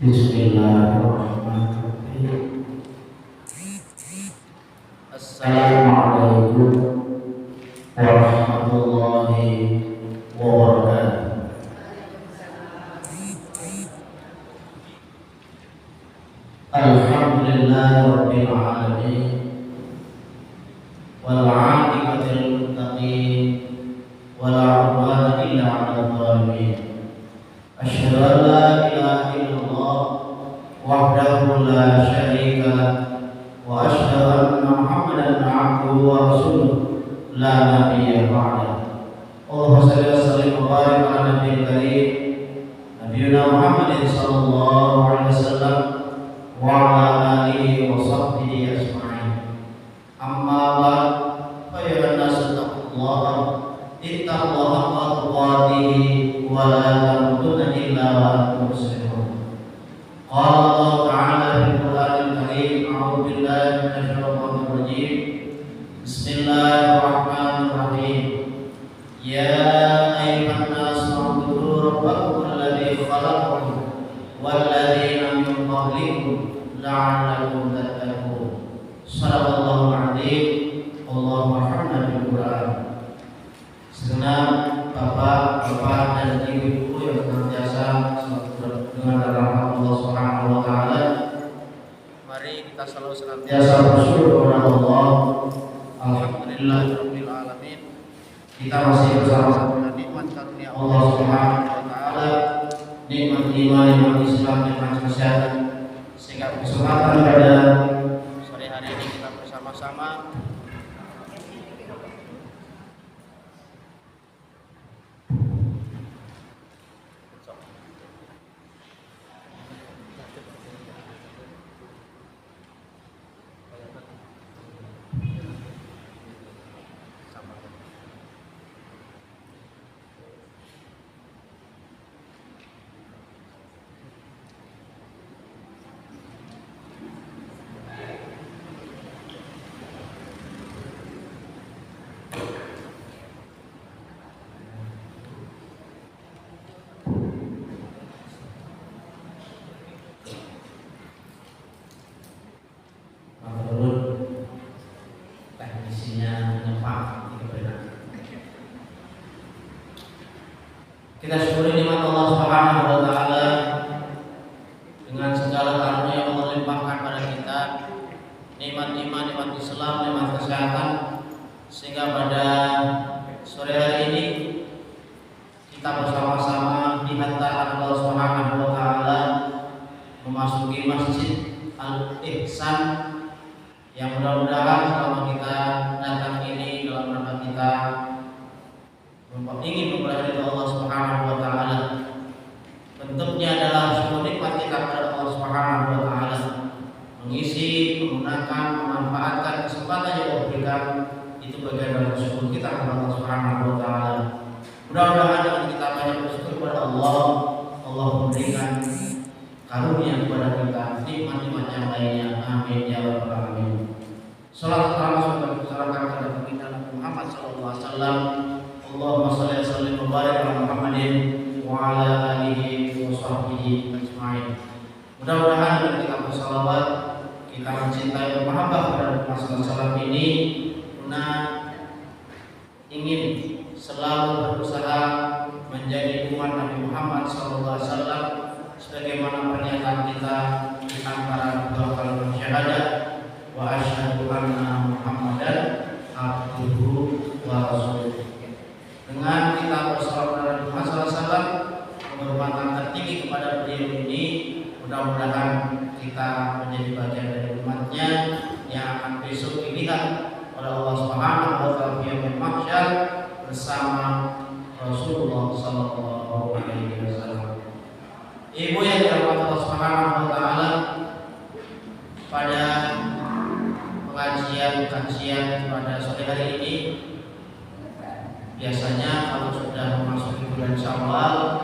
Bismillahirrahmanirrahim. Assalamualaikum warahmatullahi wabarakatuh. Alhamdulillahirabbil alamin wal 'aqibatu lil muttaqin wala 'udwana illa 'alal zalimin. Asyhadu an la ilaha illallah wahdahu la syarika lah wa asyhadu anna Muhammadan 'abduhu wa rasuluh la nabiyya ba'dahu. Allahumma shalli wa sallim wa barik ala nabiyil karim nabiyina Muhammadin sallallahu alaihi wasallam wa ala alihi wa sahbihi ajma'in. Amma ba'd, fa ya nasu taqullaha ittaqullaha haqqa tuqatih wa la tamutunna illa wa antum muslimun. Qala Allah ta'ala fil Qur'anil Karim, a'udzu billahi minasy syaithanir rajim. Bismillahirrahmanirrahim. Ya ayyuhan nasu u'budu rabbakum alladzi khalaqakum wal ladzina min qablikum la'allakum tattaqun. Shadaqallahul 'adzim. Allahumma arhamna bil Qur'an. Segenap bapak-bapak dan ibu-ibu yang senantiasa dengan rahmat Allah Subhanahu wa taala, mari kita selalu senantiasa bersyukur kepada Allah. Alhamdulillahirabbil alamin. Kita masih bersama dengan nikmat karunia Allah Subhanahu wa taala, nikmat iman, nikmat Islam, nikmat kesehatan, sehingga kesempatan pada sore hari ini kita bersama-sama kita syukuri nikmat Allah Subhanahu wa taala dengan segala karunia yang Allah limpahkan pada kita, nikmat iman, nikmat Islam, nikmat kesehatan, sehingga pada sore hari ini kita bersama-sama di hantaran Allah Subhanahu wa taala memasuki Masjid Al-Ihsan yang mudah-mudahan selama kita datang ini dalam rangka kita ingin mempelajari Allah Subhanahu wa taala, bentuknya adalah syukur nikmat kita kepada Allah Subhanahu wa taala, mengisi, menggunakan, memanfaatkan kesempatan yang Allah berikan, itu bagian dari syukur kita kepada Allah Subhanahu wa taala. Mudah-mudahan dengan kita banyak bersyukur kepada Allah, Allah memberikan karunia kepada kita nikmat-nikmat yang lainnya. Amin ya rabbal alamin. Salat dan salam kepada baginda Nabi Muhammad sallallahu alaihi wasallam. Allahumma shalli wa sallim wa barik ala Muhammadin wa ala alihi wa sahbihi ajma'in. Mudah-mudahan dengan kita bersalawat, kita mencintai dan mahabbah kepada Rasulullah SAW ini, guna ingin selalu berusaha menjadi umat Nabi Muhammad SAW, sebagaimana pernyataan kita di antara dua kalimat syahadat, wa asyhadu anna Muhammadan abduhu wa rasuluh. Dengan kita bersalawat kepada Rasulullah SAW, penghormatan tertinggi kepada beliau ini, mudah-mudahan kita menjadi bagian dari umatnya yang akan besok dilihat oleh Allah Subhanahu wa taala di yaumil mahsyar bersama Rasulullah sallallahu alaihi wasallam. Ibu yang dirahmati Allah Subhanahu wa taala, pada kajian pada sore hari ini, biasanya kalau sudah memasuki bulan Syawal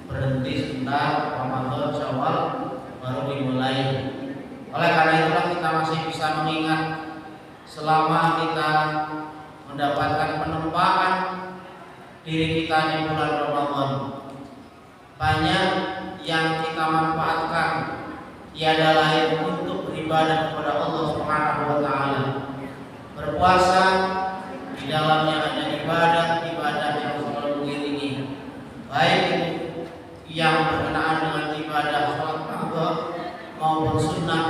berhenti sebentar, Ramadan, Syawal baru dimulai. Oleh karena itulah kita masih bisa mengingat selama kita mendapatkan penempaan diri kita di bulan Ramadan, banyak yang kita manfaatkan tiada lain untuk beribadah kepada Allah Subhanahu wa taala. Berpuasa di dalamnya ada ibadah yang selalu diiringi, baik yang berkenaan dengan ibadah salat fardu maupun sunnah,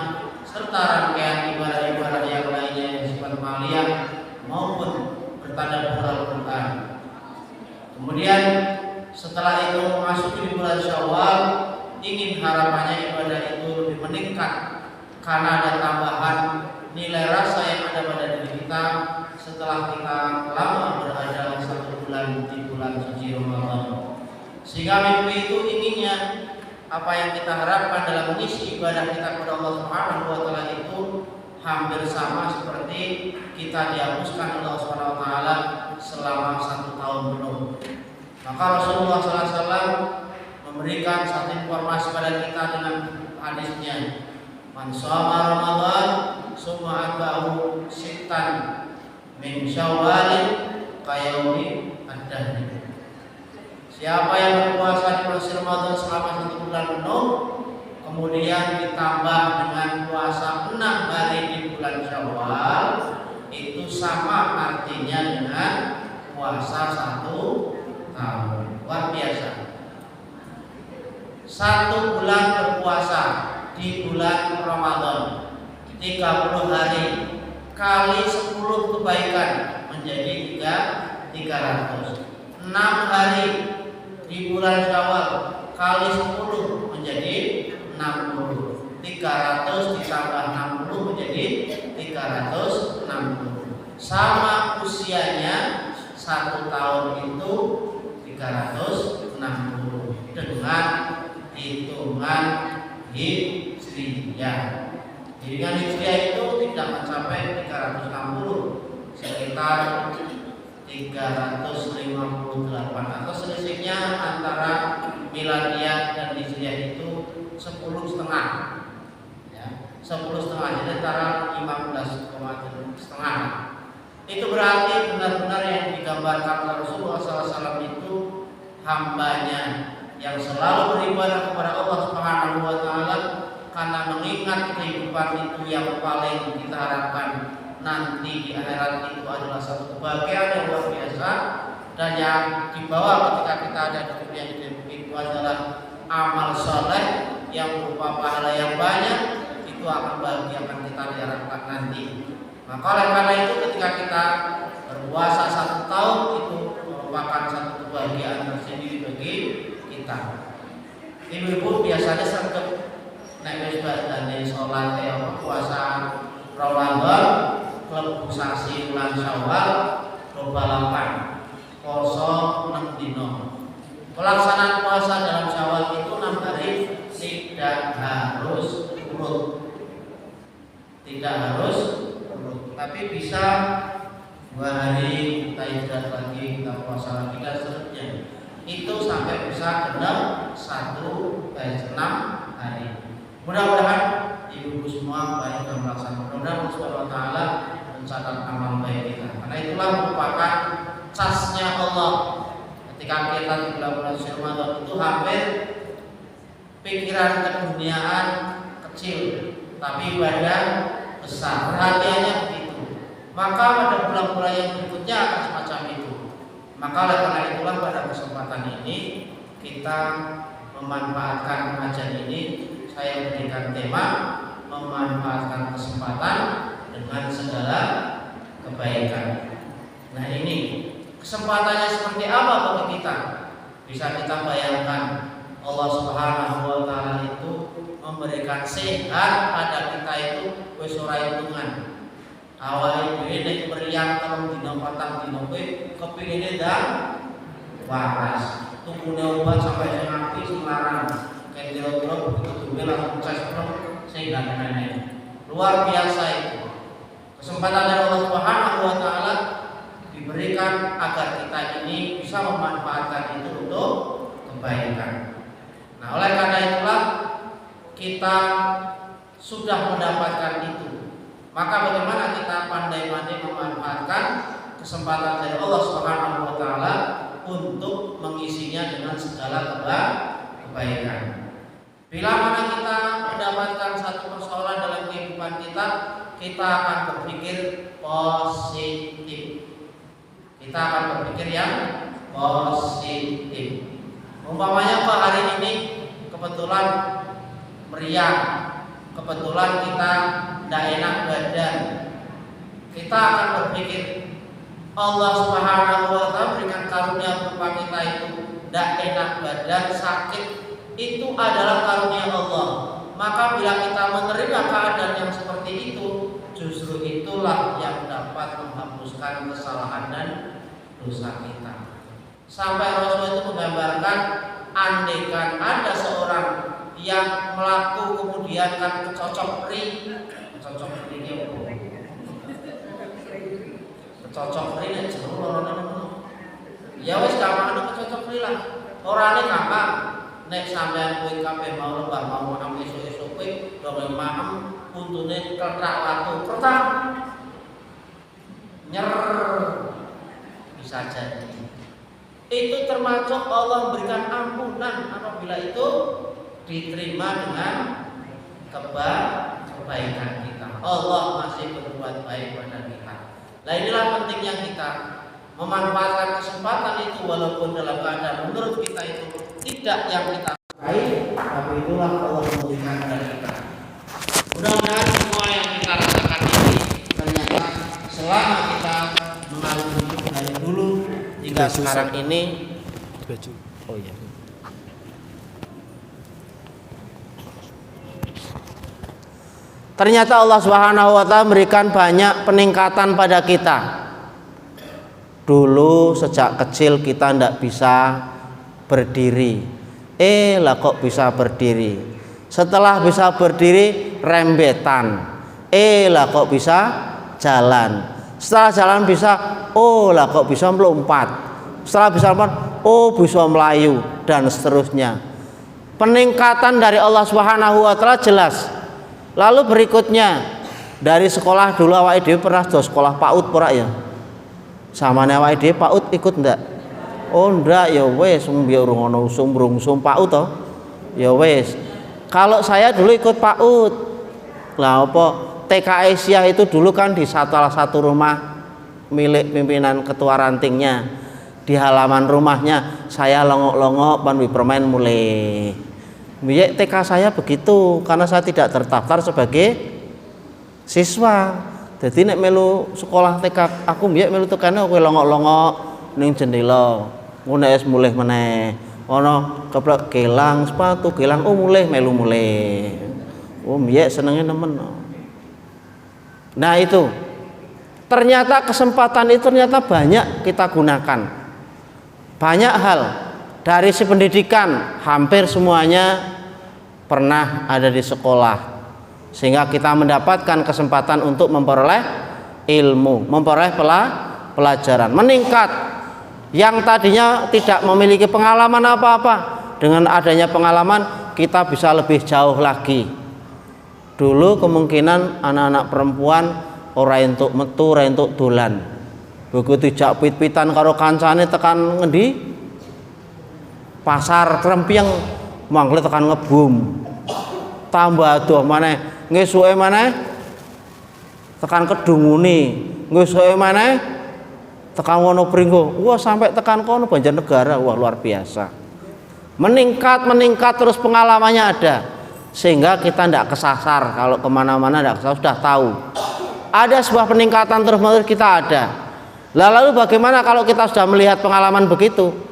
serta rangkaian ibadah-ibadah yang lainnya yang sifat maliyah maupun bertadabur Al-Quran. Kemudian setelah itu memasuki bulan Syawal, ingin harapannya ibadah itu lebih meningkat karena ada tambahan nilai rasa yang ada pada diri kita setelah kita lama berada 1 bulan di bulan suci Ramadan. Sehingga mimpi itu inginnya apa yang kita harapkan dalam mengisi ibadah kita kepada Allah Subhanahu wa taala itu hampir sama seperti kita dihapuskan Allah Subhanahu wa taala selama 1 tahun penuh. Maka Rasulullah SAW memberikan satu informasi pada kita dengan hadisnya, man shoma Ramadan summa atba'ahu sittan min Syawalin qayaumi ad-dahri. Siapa yang berpuasa di bulan Ramadan selama 1 bulan penuh, kemudian ditambah dengan puasa 6 hari di bulan Syawal, itu sama artinya dengan puasa 1 tahun. Luar biasa. 1 bulan berpuasa di bulan Ramadan 30 hari kali 10 kebaikan menjadi 300. 6 hari di bulan Syawal kali 10 menjadi 60. 300 ditambah 60 menjadi 360. Sama usianya 1 tahun itu 360 dengan hitungan hijriyah. Hitungan hijriyah itu tidak mencapai 360, sekitar 358, atau selisihnya antara miladiah dan hijriyah itu 10,5, ya, 10,5, jadi antara 15,5. Itu berarti benar-benar yang digambarkan oleh Rasulullah SAW itu hambanya yang selalu beribadah kepada Allah Subhanahu wa taala karena mengingat kehidupan itu yang paling kita harapkan nanti di akhirat itu adalah satu kebahagiaan yang luar biasa, dan yang dibawa ketika kita ada di dunia itu adalah amal soleh yang berupa pahala yang banyak, itu akan bahagiakan kita di akhirat nanti. Maka oleh karena itu ketika kita berpuasa 1 tahun itu merupakan satu kebahagiaan tersendiri bagi kita. Ibu-ibu biasanya sergap nek wis badane salat puasa Ramadan klebu sasi bulan Syawal balapan poso 6 dino. Pelaksanaan puasa dalam Syawal itu 6 hari, tidak harus urut. Tidak harus urut, tapi bisa 2 hari kita istirahat lagi, kita puasa lagi dan seterusnya. Itu sampai bisa genap 6 hari. Mudah-mudahan ibu-ibu semua baik dalam melaksanakan. Mudah-mudahan Allah Subhanahu wa taala mencatat amal baik kita. Karena itulah merupakan casnya Allah. Ketika kita di bulan Ramadan itu hampir pikiran keduniaan kecil, tapi ibadah besar. Perhatiannya begitu. Maka pada bulan-bulan yang berikutnya akan semacam itu. Maka oleh karena itulah pada kesempatan ini kita memanfaatkan pengajian ini, saya berikan tema memanfaatkan kesempatan dengan segala kebaikan. Nah ini kesempatannya seperti apa bagi kita? Bisa kita bayangkan, Allah Subhanahu wa taala itu memberikan sehat pada kita itu wis ora hitungan. Awake dhewe nek meriang kalau dina patang dina kowe kepingine ndang waras. Tukune obat sampai sing apik sing larang. Kayak kira-kira begitu duwe langsung cesprok sehingga nenek. Luar biasa itu. Kesempatan dari Allah Subhanahu wa taala diberikan agar kita ini bisa memanfaatkan itu untuk kebaikan. Nah, oleh karena itulah kita sudah mendapatkan itu. Maka bagaimana kita pandai-pandai memanfaatkan kesempatan dari Allah Subhanahu wa taala untuk mengisinya dengan segala kebaikan. Bila mana kita mendapatkan satu persoalan dalam kehidupan kita, kita akan berpikir positif. Kita akan berpikir yang positif. Umpamanya Pak, hari ini kebetulan meriang, kebetulan kita tidak enak badan, kita akan berpikir Allah Subhanahu wa Ta'ala berikan karunia berupa kita itu tidak enak badan, sakit, itu adalah karunia Allah. Maka bila kita menerima keadaan yang seperti itu, justru itulah yang dapat menghapuskan kesalahan dan dosa kita. Sampai Rasul itu menggambarkan, andaikan ada seorang yang melaku kemudian kan kecocok ri ini kecocok ri nek jeneng lorone ya wis gampang kecocok ri lah. Orane gampang nek sampean kowe kabeh mau lembah mau makan esuk-esuk kowe dong maem untune kethak watu kertak nyer bisa jadi. Itu termasuk Allah memberikan ampunan apabila itu diterima dengan kebaikan kita. Allah masih berbuat baik pada kita. Nah, inilah pentingnya kita memanfaatkan kesempatan itu walaupun dalam keadaan menurut kita itu tidak yang kita sukai, tapi itulah Allah memberikan pada kita. Mudah-mudahan semua yang kita rasakan ini ternyata selama kita mengalami hidup dari dulu hingga sekarang ini. Oh iya. Ternyata Allah Subhanahu wa Ta'ala memberikan banyak peningkatan pada kita. Dulu sejak kecil kita tidak bisa berdiri. Lah kok bisa berdiri? Setelah bisa berdiri rembetan. Lah kok bisa jalan? Setelah jalan bisa, lah kok bisa melompat. Setelah bisa melompat, bisa melayu dan seterusnya. Peningkatan dari Allah Subhanahu wa Ta'ala jelas. Lalu berikutnya dari sekolah dulu awake dhewe pernah do sekolah PAUD ora ya? Samane awake dhewe PAUD ikut ndak? Oh ndak ya wis biar ngono usum PAUD to. Ya wis. Kalau saya dulu ikut PAUD. Lah apa TK Asia itu dulu kan di salah satu rumah milik pimpinan ketua rantingnya. Di halaman rumahnya saya longok-longok pan permain mulai. Biaya TK saya begitu karena saya tidak terdaftar sebagai siswa. Jadi nek melu sekolah TK aku biaya melu tekane kowe longok-longok ning jendela. Ngono es mulih meneh. Ono keplek gelang sepatu gelang mulih melu mulih. Biaya senenge nemen. Nah itu. Ternyata kesempatan itu ternyata banyak kita gunakan. Banyak hal. Dari si pendidikan hampir semuanya pernah ada di sekolah sehingga kita mendapatkan kesempatan untuk memperoleh ilmu, memperoleh pelajaran, meningkat. Yang tadinya tidak memiliki pengalaman apa-apa, dengan adanya pengalaman kita bisa lebih jauh lagi. Dulu kemungkinan anak-anak perempuan ora entuk metu, ora entuk dolan. Begitu dijak pit-pitan karo kancane tekan ngendi? Pasar Trempiang mangkel tekan ngebum. Tambah adoh maneh, ngesuke maneh tekan Kedunguni, ngesuke maneh tekan Wonopringgo. Wah, sampai tekan kono Banjarnegara. Wah, luar biasa. Meningkat terus pengalamannya ada. Sehingga kita tidak kesasar kalau kemana-mana tidak kesasar, sudah tahu. Ada sebuah peningkatan terus-menerus kita ada. Lalu bagaimana kalau kita sudah melihat pengalaman begitu?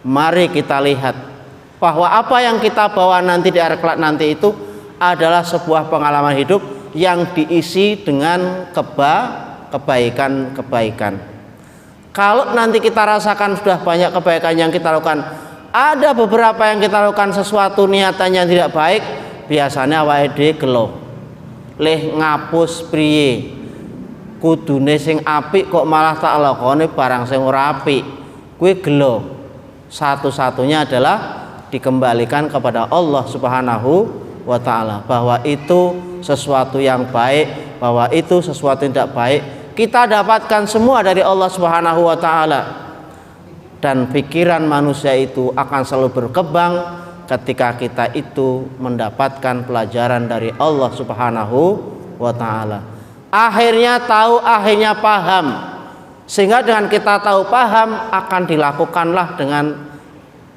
Mari kita lihat bahwa apa yang kita bawa nanti di akhirat nanti itu adalah sebuah pengalaman hidup yang diisi dengan kebaikan-kebaikan. Kalau nanti kita rasakan sudah banyak kebaikan yang kita lakukan, ada beberapa yang kita lakukan sesuatu niatannya tidak baik, biasanya awake dhewe gelo. Leh ngapus priye? Kudune sing apik kok malah tak lakone barang sing ora apik. Kuwi gelo. Satu-satunya adalah dikembalikan kepada Allah Subhanahu wa Ta'ala, bahwa itu sesuatu yang baik, bahwa itu sesuatu yang tidak baik kita dapatkan semua dari Allah Subhanahu wa Ta'ala. Dan pikiran manusia itu akan selalu berkembang ketika kita itu mendapatkan pelajaran dari Allah Subhanahu wa ta'ala. Akhirnya tahu, akhirnya paham. Sehingga dengan kita tahu paham akan dilakukanlah dengan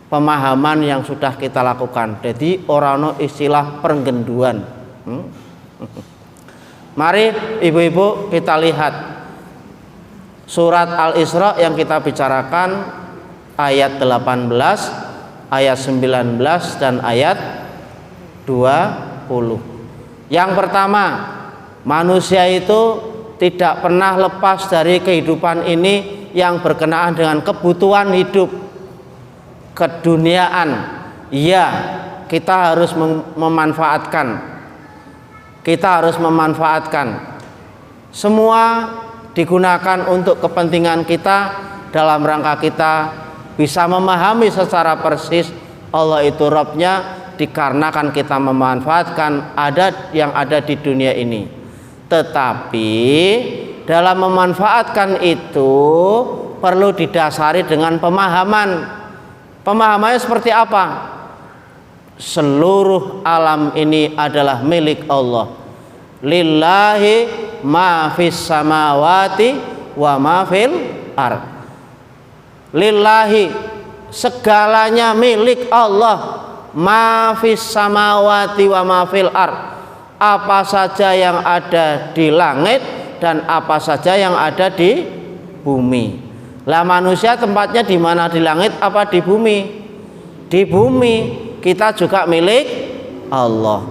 pemahaman yang sudah kita lakukan. Jadi orang istilah pergenduan. Mari ibu-ibu kita lihat surat Al-Isra yang kita bicarakan ayat 18, ayat 19 dan ayat 20. Yang pertama, manusia itu tidak pernah lepas dari kehidupan ini yang berkenaan dengan kebutuhan hidup keduniaan. Iya, kita harus memanfaatkan. Kita harus memanfaatkan. Semua digunakan untuk kepentingan kita dalam rangka kita bisa memahami secara persis Allah itu Rabb-nya, dikarenakan kita memanfaatkan adat yang ada di dunia ini. Tetapi dalam memanfaatkan itu perlu didasari dengan pemahaman. Pemahamannya seperti apa? Seluruh alam ini adalah milik Allah. Lillahi ma fis samawati wa ma fil ard. Lillahi, segalanya milik Allah. Ma fis samawati wa ma fil ard. Apa saja yang ada di langit dan apa saja yang ada di bumi. Lah manusia tempatnya di mana, di langit apa di bumi? Di bumi. Kita juga milik Allah.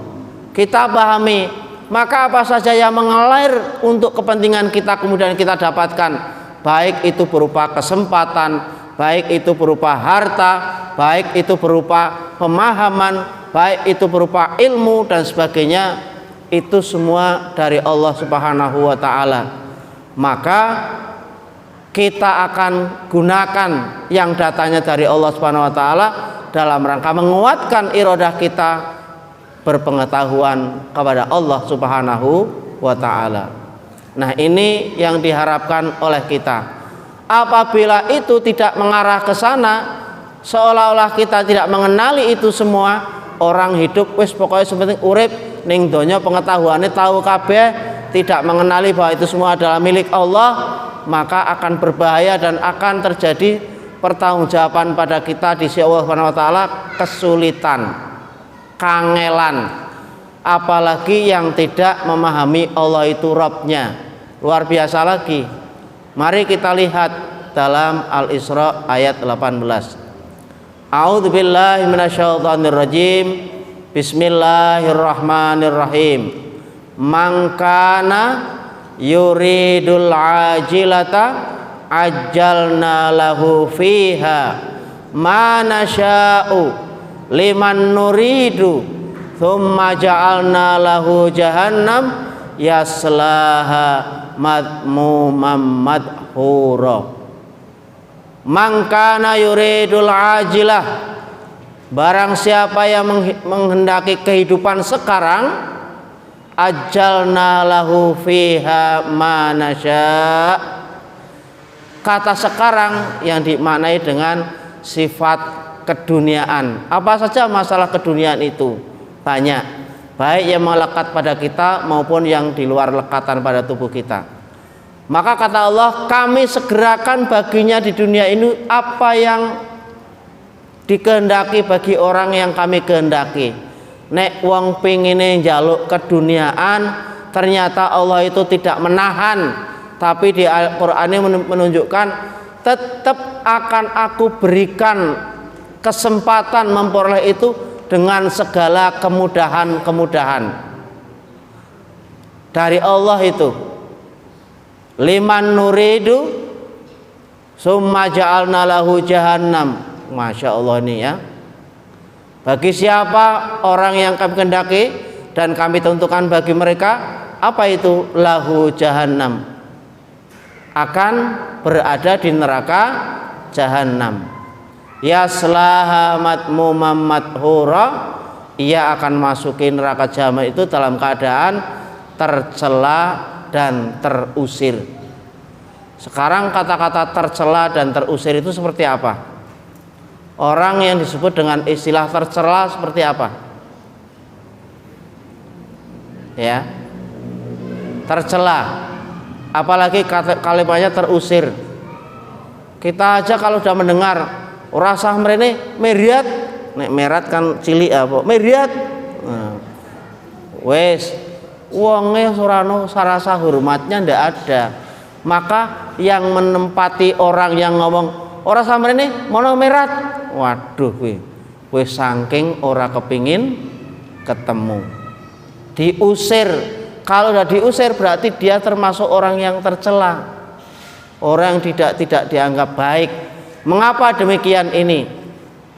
Kita pahami, maka apa saja yang mengalir untuk kepentingan kita kemudian kita dapatkan, baik itu berupa kesempatan, baik itu berupa harta, baik itu berupa pemahaman, baik itu berupa ilmu dan sebagainya, itu semua dari Allah Subhanahu wa ta'ala. Maka kita akan gunakan yang datanya dari Allah Subhanahu wa ta'ala dalam rangka menguatkan iradah kita berpengetahuan kepada Allah Subhanahu wa ta'ala. Nah, ini yang diharapkan oleh kita. Apabila itu tidak mengarah ke sana, seolah-olah kita tidak mengenali itu semua, orang hidup wis pokoknya sepenting urip ning donya pengetahuannya tahu kabeh, tidak mengenali bahwa itu semua adalah milik Allah, maka akan berbahaya dan akan terjadi pertanggungjawaban pada kita di sisi Allah Subhanahu wa taala, kesulitan, kangelan, apalagi yang tidak memahami Allah itu Rabb-nya. Luar biasa lagi. Mari kita lihat dalam Al-Isra ayat 18. A'udzubillahi minasyaitonirrajim. Bismillahirrahmanirrahim. Man kana yuridul ajilata ajjalna lahu fiha ma nasya'u liman nuridu thumma ja'alna lahu jahannam yaslaha madmumam madhura. Man kana yuridul ajilah, barang siapa yang menghendaki kehidupan sekarang, ajjalna lahu fiha ma nasya'. Kata sekarang yang dimaknai dengan sifat keduniaan. Apa saja masalah keduniaan itu? Banyak, baik yang melekat pada kita maupun yang di luar lekatan pada tubuh kita. Maka kata Allah, kami segerakan baginya di dunia ini apa yang dikehendaki bagi orang yang kami kehendaki. Nek wong pingine njaluk keduniaan, ternyata Allah itu tidak menahan. Tapi di Al-Quran ini menunjukkan tetap akan aku berikan kesempatan memperoleh itu dengan segala kemudahan-kemudahan dari Allah itu. Liman nuridu summa ja'alna lahu jahannam. Masya Allah ini ya. Bagi siapa orang yang kami kehendaki dan kami tentukan bagi mereka, apa itu? Lahu jahannam, akan berada di neraka jahanam. Yaslaha madmumam madhura, ia akan masuki neraka jahanam itu dalam keadaan tercela dan terusir. Sekarang kata-kata tercela dan terusir itu seperti apa? Orang yang disebut dengan istilah tercela seperti apa? Ya, tercela. Apalagi kalimatnya terusir. Kita aja kalau sudah mendengar rasa mrene meriat, nek merat kan cilik apa? Meriat. Nah, wes wonge surano sarasa hormatnya ndak ada. Maka yang menempati orang yang ngomong ora samrene mono merat, waduh kowe saking ora kepingin ketemu, diusir. Kalau udah diusir berarti dia termasuk orang yang tercela, orang yang tidak dianggap baik. Mengapa demikian ini?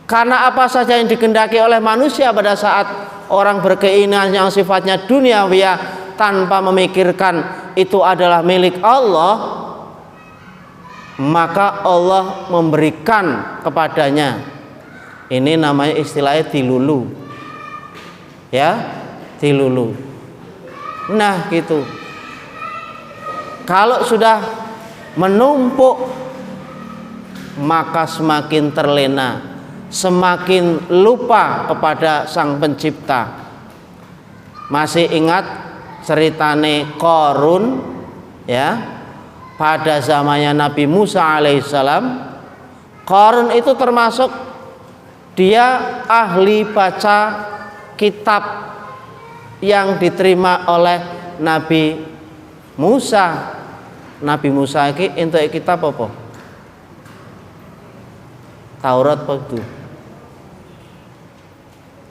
Karena apa saja yang dikehendaki oleh manusia pada saat orang berkeinginan yang sifatnya duniawiya tanpa memikirkan itu adalah milik Allah, maka Allah memberikan kepadanya. Ini namanya istilahnya dilulu, ya, dilulu. Nah gitu. Kalau sudah menumpuk, maka semakin terlena, semakin lupa kepada Sang Pencipta. Masih ingat ceritane Qarun, ya, pada zamannya Nabi Musa alaihissalam. Qarun itu termasuk dia ahli baca kitab yang diterima oleh Nabi Musa. Nabi Musa iki entuk kitab apa? Taurat apa itu?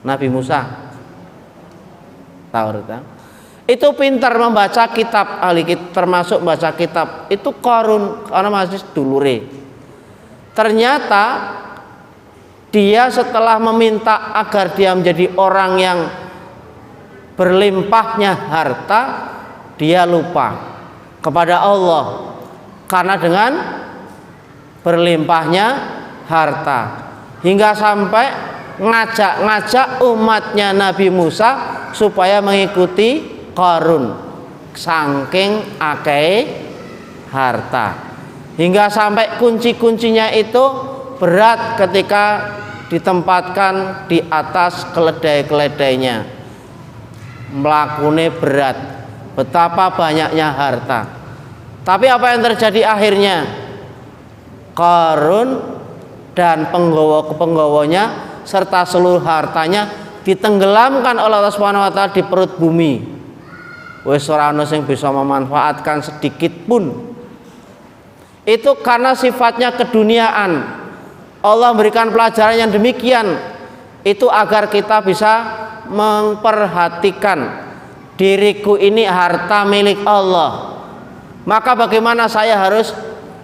Nabi Musa Taurat, ya? Itu pintar membaca kitab, ahli kitab, termasuk baca kitab. Itu Qarun karena masih dulure. Ternyata dia setelah meminta agar dia menjadi orang yang berlimpahnya harta, dia lupa kepada Allah karena dengan berlimpahnya harta, hingga sampai ngajak umatnya Nabi Musa supaya mengikuti Qarun saking akeh harta, hingga sampai kunci-kuncinya itu berat ketika ditempatkan di atas keledai-keledainya. Mlakune berat, betapa banyaknya harta. Tapi apa yang terjadi akhirnya? Qarun dan penggawanya serta seluruh hartanya ditenggelamkan oleh Allah Subhanahu wa taala di perut bumi. Wis ora ana sing bisa memanfaatkan sedikit pun. Itu karena sifatnya keduniaan. Allah memberikan pelajaran yang demikian itu agar kita bisa memperhatikan diriku ini harta milik Allah. Maka bagaimana saya harus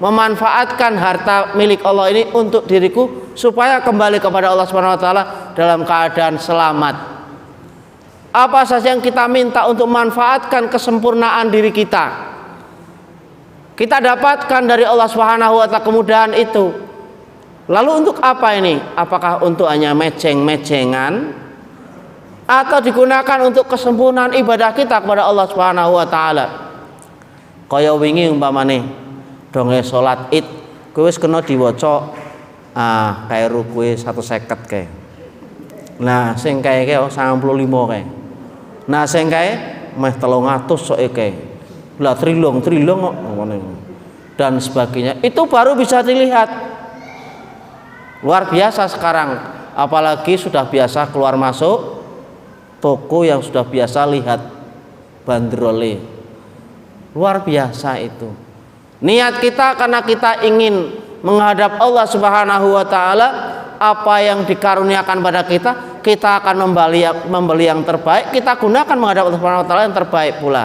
memanfaatkan harta milik Allah ini untuk diriku supaya kembali kepada Allah Subhanahu wa taala dalam keadaan selamat. Apa saja yang kita minta untuk memanfaatkan kesempurnaan diri kita, kita dapatkan dari Allah Subhanahu wa taala kemudahan itu. Lalu untuk apa ini? Apakah untuk hanya mejeng-mejengan atau digunakan untuk kesempurnaan ibadah kita kepada Allah Subhanahu wa taala? Kaya wingi umpamane donge salat Id, kowe wis kena diwaca kae rukuke 150 kae. Nah, sing kae 95 kae. Nah, sing kae meh 300 soke kae. Lah trilong kok ngene. Dan sebagainya. Itu baru bisa dilihat. Luar biasa sekarang, apalagi sudah biasa keluar masuk toko yang sudah biasa lihat bandrole. Luar biasa itu. Niat kita karena kita ingin menghadap Allah Subhanahu wa taala, apa yang dikaruniakan pada kita akan membeli yang terbaik, kita gunakan menghadap Allah Subhanahu wa taala yang terbaik pula.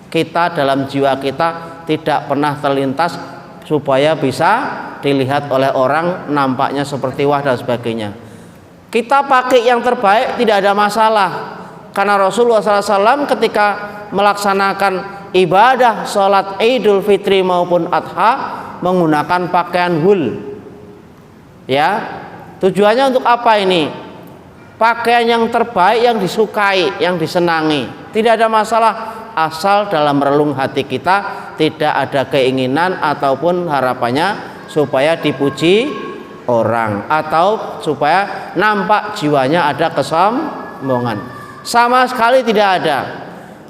Kita dalam jiwa kita tidak pernah terlintas supaya bisa dilihat oleh orang nampaknya seperti wah dan sebagainya. Kita pakai yang terbaik tidak ada masalah, karena Rasulullah SAW ketika melaksanakan ibadah sholat Idul Fitri maupun Adha menggunakan pakaian hul. Ya, tujuannya untuk apa ini? Pakaian yang terbaik, yang disukai, yang disenangi. Tidak ada masalah asal dalam relung hati kita tidak ada keinginan ataupun harapannya supaya dipuji orang, atau supaya nampak jiwanya ada kesombongan. Sama sekali tidak ada.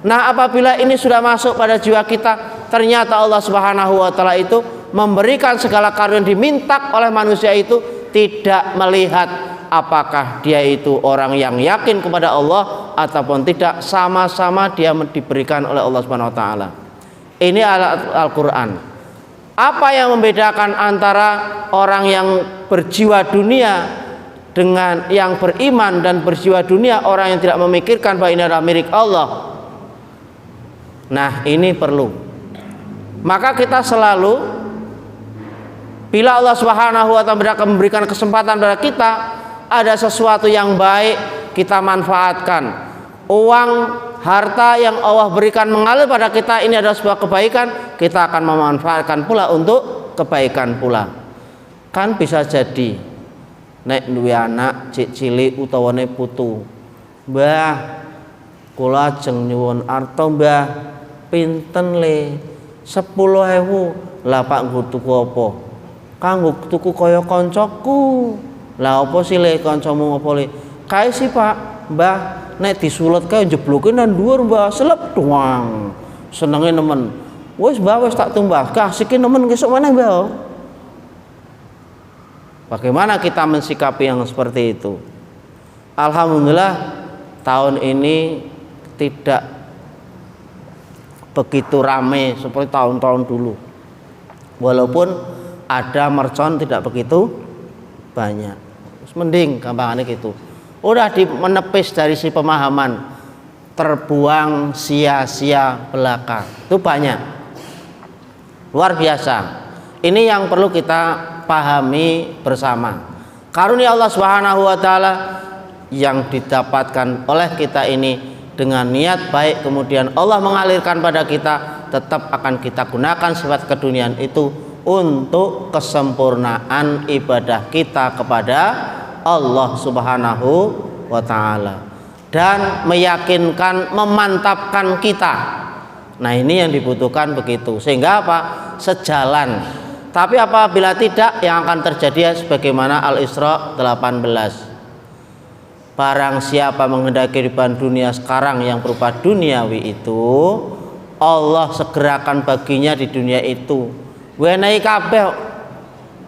Nah, apabila ini sudah masuk pada jiwa kita, ternyata Allah Subhanahu wa taala itu memberikan segala karunia yang diminta oleh manusia itu, tidak melihat apakah dia itu orang yang yakin kepada Allah ataupun tidak, sama-sama dia diberikan oleh Allah Subhanahu wa taala. Ini Al-Qur'an. Apa yang membedakan antara orang yang berjiwa dunia dengan yang beriman dan berjiwa dunia, orang yang tidak memikirkan bahwa ini adalah milik Allah? Nah, ini perlu. Maka kita selalu, bila Allah Subhanahu wa taala memberikan kesempatan pada kita, ada sesuatu yang baik, kita manfaatkan. Uang, harta yang Allah berikan mengalir pada kita, ini adalah sebuah kebaikan, kita akan memanfaatkan pula untuk kebaikan pula. Kan bisa jadi nek duwe anak cik cilik utawane putu, "Mbah, kula ajeng nyuwun arta, Mbah. Pinten le? 10.000. Lah Pak nggo tuku apa? Kanggo tuku kaya kancaku. Lah apa sih le kancamu apa le? Kae sih Pak, Mbah, nek disulut kae njebloke nang dhuwur, Mbah, selep doang. Senenge nemen. Wis Mbah, wis tak tumbah. Kasih nemen besok mana Mbah?" Bagaimana kita mensikapi yang seperti itu? Alhamdulillah tahun ini tidak begitu ramai seperti tahun-tahun dulu. Walaupun ada mercon tidak begitu banyak. Mending gampangannya gitu. Udah menepis dari si pemahaman, terbuang sia-sia belaka. Itu banyak. Luar biasa. Ini yang perlu kita pahami bersama. Karunia Allah Subhanahu wa taala yang didapatkan oleh kita ini dengan niat baik, kemudian Allah mengalirkan pada kita, tetap akan kita gunakan sifat keduniaan itu untuk kesempurnaan ibadah kita kepada Allah Subhanahu wa taala, dan meyakinkan, memantapkan kita. Nah, ini yang dibutuhkan begitu, sehingga apa? Sejalan. Tapi apabila tidak, yang akan terjadi sebagaimana Al-Isra 18. Barang siapa menghendaki kehidupan dunia sekarang yang berupa duniawi itu, Allah segerakan baginya di dunia itu. Wenehi kabeh,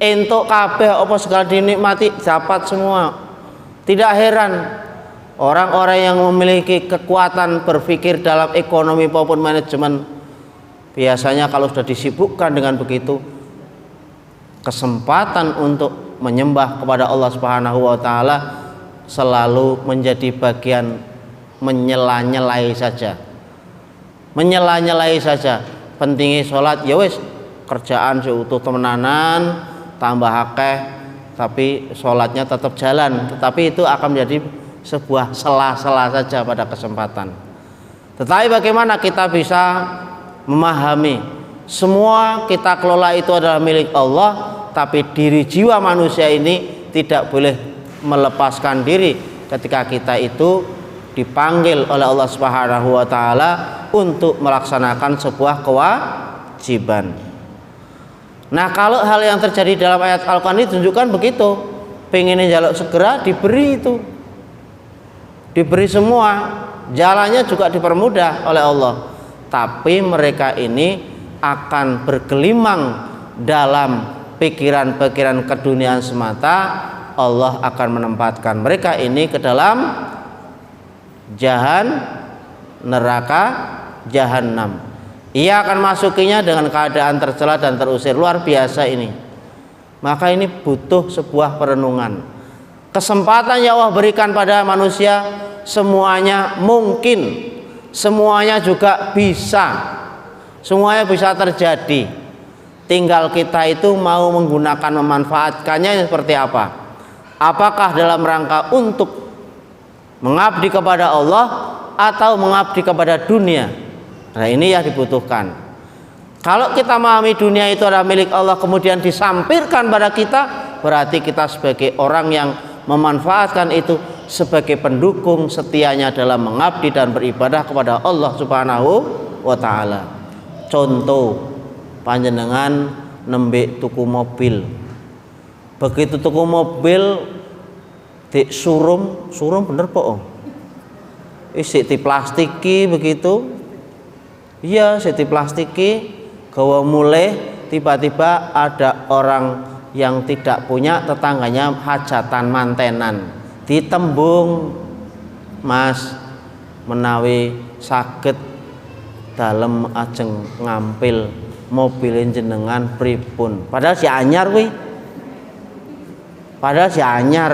entuk kabeh, apa segala dinikmati, dapat semua. Tidak heran orang-orang yang memiliki kekuatan berpikir dalam ekonomi maupun manajemen, biasanya kalau sudah disibukkan dengan begitu, kesempatan untuk menyembah kepada Allah Subhanahu wa taala selalu menjadi bagian menyela-nyelai saja. Menyela-nyelai saja. Pentingnya sholat, ya wis kerjaan seutuh temenanan, tambah akeh, tapi sholatnya tetap jalan. Tetapi itu akan menjadi sebuah sela-sela saja pada kesempatan. Tetapi bagaimana kita bisa memahami semua kita kelola itu adalah milik Allah, tapi diri jiwa manusia ini tidak boleh melepaskan diri ketika kita itu dipanggil oleh Allah Subhanahu wa taala untuk melaksanakan sebuah kewajiban. Nah, kalau hal yang terjadi dalam ayat Al-Qur'an ini tunjukkan begitu, pengen jaluk segera diberi itu. Diberi semua, jalannya juga dipermudah oleh Allah. Tapi mereka ini akan bergelimang dalam pikiran-pikiran keduniaan semata. Allah akan menempatkan mereka ini ke dalam neraka Jahannam. Ia akan masukinya dengan keadaan tercela dan terusir. Luar biasa ini. Maka ini butuh sebuah perenungan. Kesempatan yang Allah berikan pada manusia semuanya mungkin, semuanya juga bisa, semuanya bisa terjadi. Tinggal kita itu mau menggunakan, memanfaatkannya seperti apa. Apakah dalam rangka untuk mengabdi kepada Allah atau mengabdi kepada dunia? Nah, ini yang dibutuhkan. Kalau kita memahami dunia itu adalah milik Allah kemudian disampirkan pada kita, berarti kita sebagai orang yang memanfaatkan itu sebagai pendukung setianya dalam mengabdi dan beribadah kepada Allah Subhanahu wa taala. Contoh, panjenengan nembe tuku mobil. Begitu tuku mobil di surum bener po, isi diplastiki begitu, iya isi diplastiki, gawa mulai tiba-tiba ada orang yang tidak punya tetangganya hajatan mantenan, ditembung, Mas menawi saged dalem ajeng ngampil mobil jenengan pripun, padahal si anyar kuwi, padahal si anyar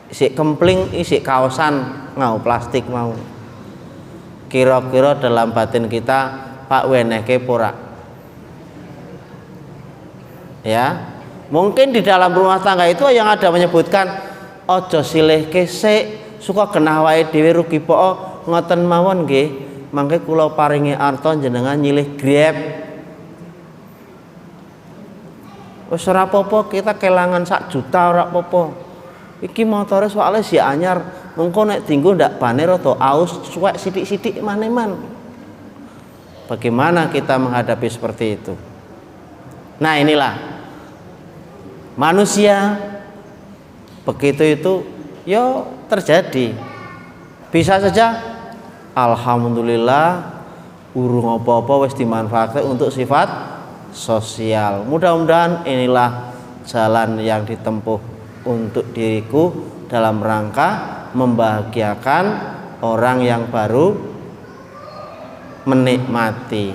isi kempling isi kaosan ngau plastik mau. Kira-kira dalam batin kita Pak wenehke pura, ya mungkin di dalam rumah tangga itu yang ada menyebutkan ojo silih kesek suka kena wae dhewe rugi po ngoten mawon nggih, mangke kula paringi arta jenengan nyilih Grab. Wis ora apa-apa, kita kelangan 1 juta ora apa-apa. Iki motore soalnya si anyar, mengko nek dinggo ndak bane rada aus suwek sithik-sithik maneman. Bagaimana kita menghadapi seperti itu? Nah, inilah manusia begitu itu yo terjadi. Bisa saja alhamdulillah urung apa-apa wis dimanfaatkan untuk sifat sosial. Mudah-mudahan inilah jalan yang ditempuh untuk diriku dalam rangka membahagiakan orang yang baru menikmati.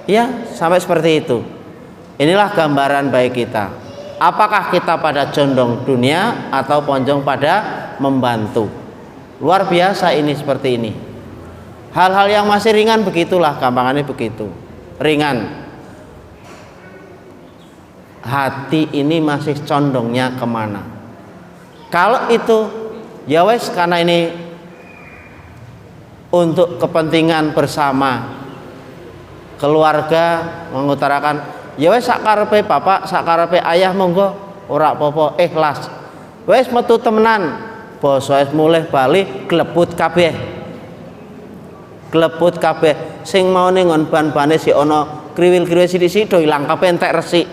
Ya, sampai seperti itu. Inilah gambaran baik kita. Apakah kita pada condong dunia atau ponjong pada membantu? Luar biasa ini seperti ini. Hal-hal yang masih ringan begitulah, gampangannya begitu. Ringan. Hati ini masih condongnya kemana? Kalau itu ya wes karena ini untuk kepentingan bersama keluarga, mengutarakan ya wes sakarepe bapak, sakarepe ayah monggo ora apa-apa, ikhlas. Wes metu temenan, basa wes mulih bali glebut kabeh. Glebut kabeh sing mau ning ngon ban-bane si ana kriwil-kriwil sithik-sithik do ilang kabeh entek resik.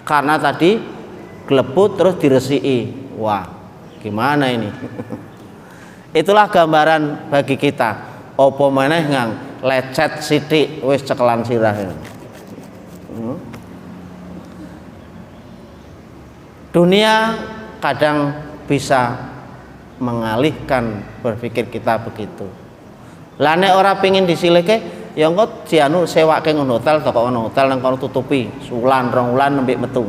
Karena tadi glebut terus diresiki. Wah, gimana ini? Itulah gambaran bagi kita. Opo maneh ngang lecet sithik wis cekelan sirah. Dunia kadang bisa mengalihkan berpikir kita begitu. Lah nek ora pengin disilike ya engko dianu sewake ngono hotel toko ono hotel nang kono tutupi sulan 2 wulan nembe metu.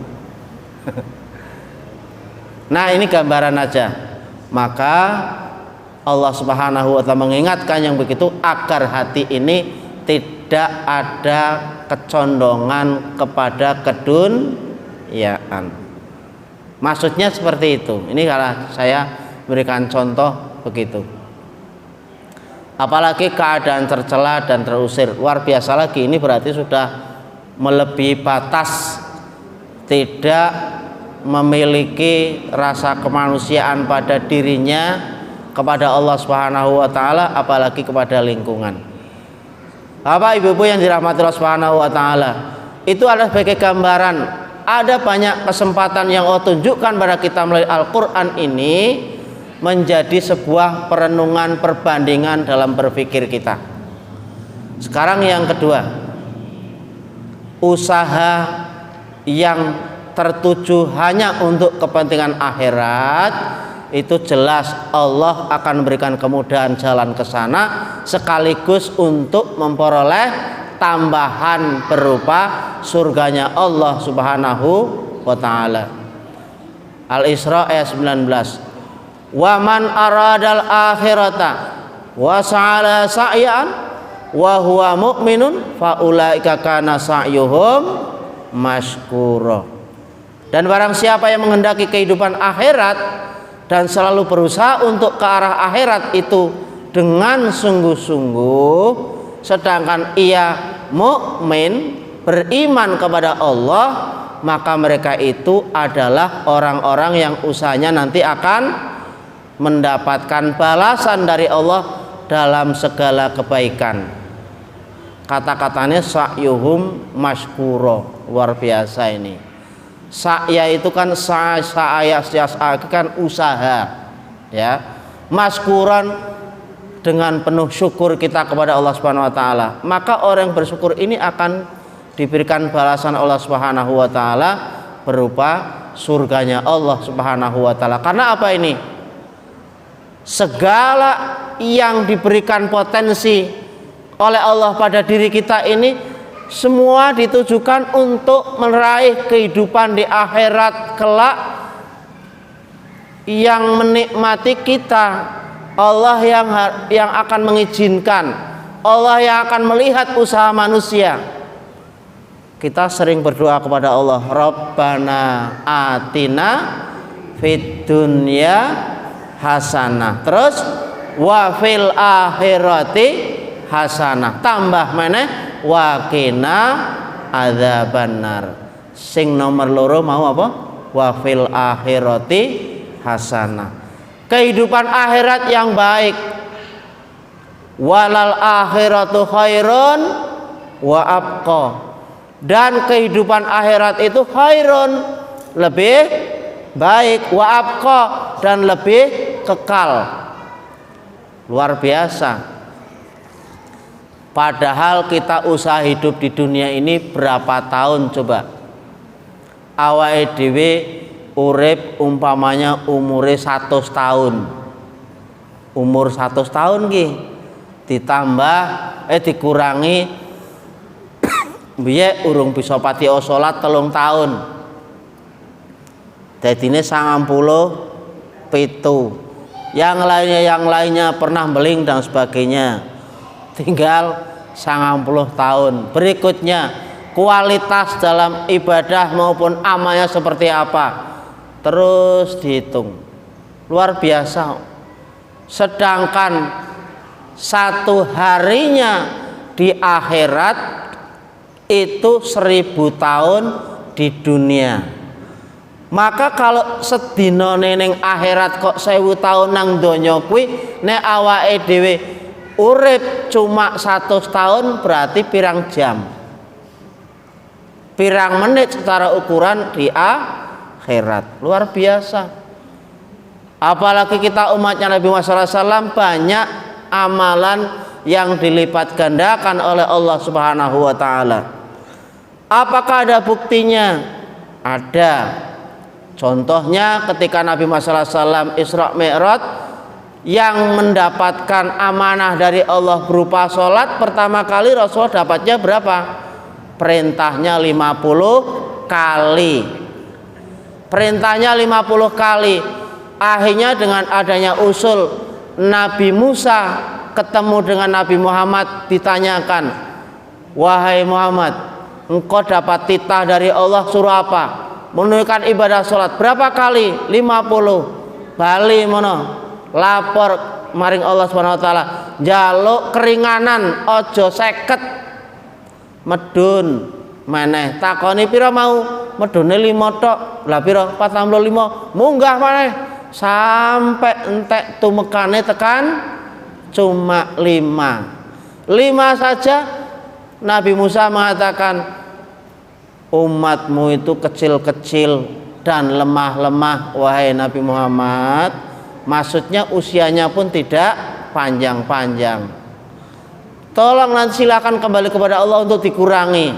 Nah, ini gambaran aja. Maka Allah Subhanahu wa taala mengingatkan yang begitu agar hati ini tidak ada kecondongan kepada keduniaan. Maksudnya seperti itu. Ini kalau saya berikan contoh begitu. Apalagi keadaan tercela dan terusir, luar biasa lagi. Ini berarti sudah melebihi batas, tidak memiliki rasa kemanusiaan pada dirinya, kepada Allah Subhanahu wa taala, apalagi kepada lingkungan. Bapak Ibu yang dirahmati Allah Subhanahu wa taala, itu adalah sebagai gambaran. Ada banyak kesempatan yang Allah tunjukkan pada kita melalui Al-Qur'an ini menjadi sebuah perenungan perbandingan dalam berpikir kita. Sekarang yang kedua, usaha yang tertuju hanya untuk kepentingan akhirat itu jelas Allah akan memberikan kemudahan jalan ke sana sekaligus untuk memperoleh tambahan berupa surganya Allah Subhanahu wa taala. Al-Isra ayat 19. Wa man aradal akhirata wa sa'ala sa'yan wa huwa mu'minun fa ulaika kana sa'yuhum mashkura. Dan barang siapa yang menghendaki kehidupan akhirat dan selalu berusaha untuk ke arah akhirat itu dengan sungguh-sungguh, sedangkan ia mukmin beriman kepada Allah, maka mereka itu adalah orang-orang yang usahanya nanti akan mendapatkan balasan dari Allah dalam segala kebaikan. Kata-katanya sa'yuhum mashkuro, luar biasa ini. Sa'ya itu kan sa'ya kan usaha, ya. Maskuran, dengan penuh syukur kita kepada Allah Subhanahu wa taala, maka orang yang bersyukur ini akan diberikan balasan Allah Subhanahu wa taala berupa surganya Allah Subhanahu wa taala. Karena apa ini? Segala yang diberikan potensi oleh Allah pada diri kita ini semua ditujukan untuk meraih kehidupan di akhirat kelak yang menikmati kita. Allah yang akan mengizinkan, Allah yang akan melihat usaha manusia. Kita sering berdoa kepada Allah, Rabbana atina fid dunya hasanah, terus wa fil akhirati hasanah, tambah mana wa qina adzabannar. Sing nomor loro mau apa? Wa fil akhirati hasanah. Kehidupan akhirat yang baik. Walal akhiratu khairun wa abqa. Dan kehidupan akhirat itu khairun, lebih baik, wa abqa, dan lebih kekal. Luar biasa. Padahal kita usaha hidup di dunia ini berapa tahun coba? Awake dhewe urip umpamanya umure 100 tahun. Umur 100 tahun ki ditambah dikurangi biye urung bisa patiya salat 3 tahun. Dadine 97. Yang lainnya pernah beling dan sebagainya. Tinggal 90 tahun. Berikutnya kualitas dalam ibadah maupun amalnya seperti apa? Terus dihitung. Luar biasa. Sedangkan satu harinya di akhirat itu 1000 tahun di dunia. Maka kalau sedina ning akhirat kok 1000 tahun nang donya kuwi, nek awake dhewe urip cuma 100 tahun berarti pirang jam? Pirang menit secara ukuran di akhirat. Luar biasa. Apalagi kita umatnya Nabi Muhammad SAW, banyak amalan yang dilipat gandakan oleh Allah Subhanahu wa taala. Apakah ada buktinya? Ada. Contohnya ketika Nabi Muhammad SAW Isra Mi'raj, yang mendapatkan amanah dari Allah berupa sholat, pertama kali Rasul dapatnya berapa? Perintahnya 50 kali. Perintahnya 50 kali. Akhirnya dengan adanya usul Nabi Musa ketemu dengan Nabi Muhammad, ditanyakan, wahai Muhammad, engkau dapat titah dari Allah suruh apa? Menunaikan ibadah sholat. Berapa kali? 50. Bali mono lapor maring Allah Subhanahu wa taala, njaluk keringanan, ojo 50. Medun maneh, takoni pira mau? Medune 5 tok. Lah pira? 45. Munggah maneh sampai entek tumekane tekan cuma 5. 5 saja. Nabi Musa mengatakan, umatmu itu kecil-kecil dan lemah-lemah wahai Nabi Muhammad. Maksudnya usianya pun tidak panjang-panjang. Tolong nanti silakan kembali kepada Allah untuk dikurangi.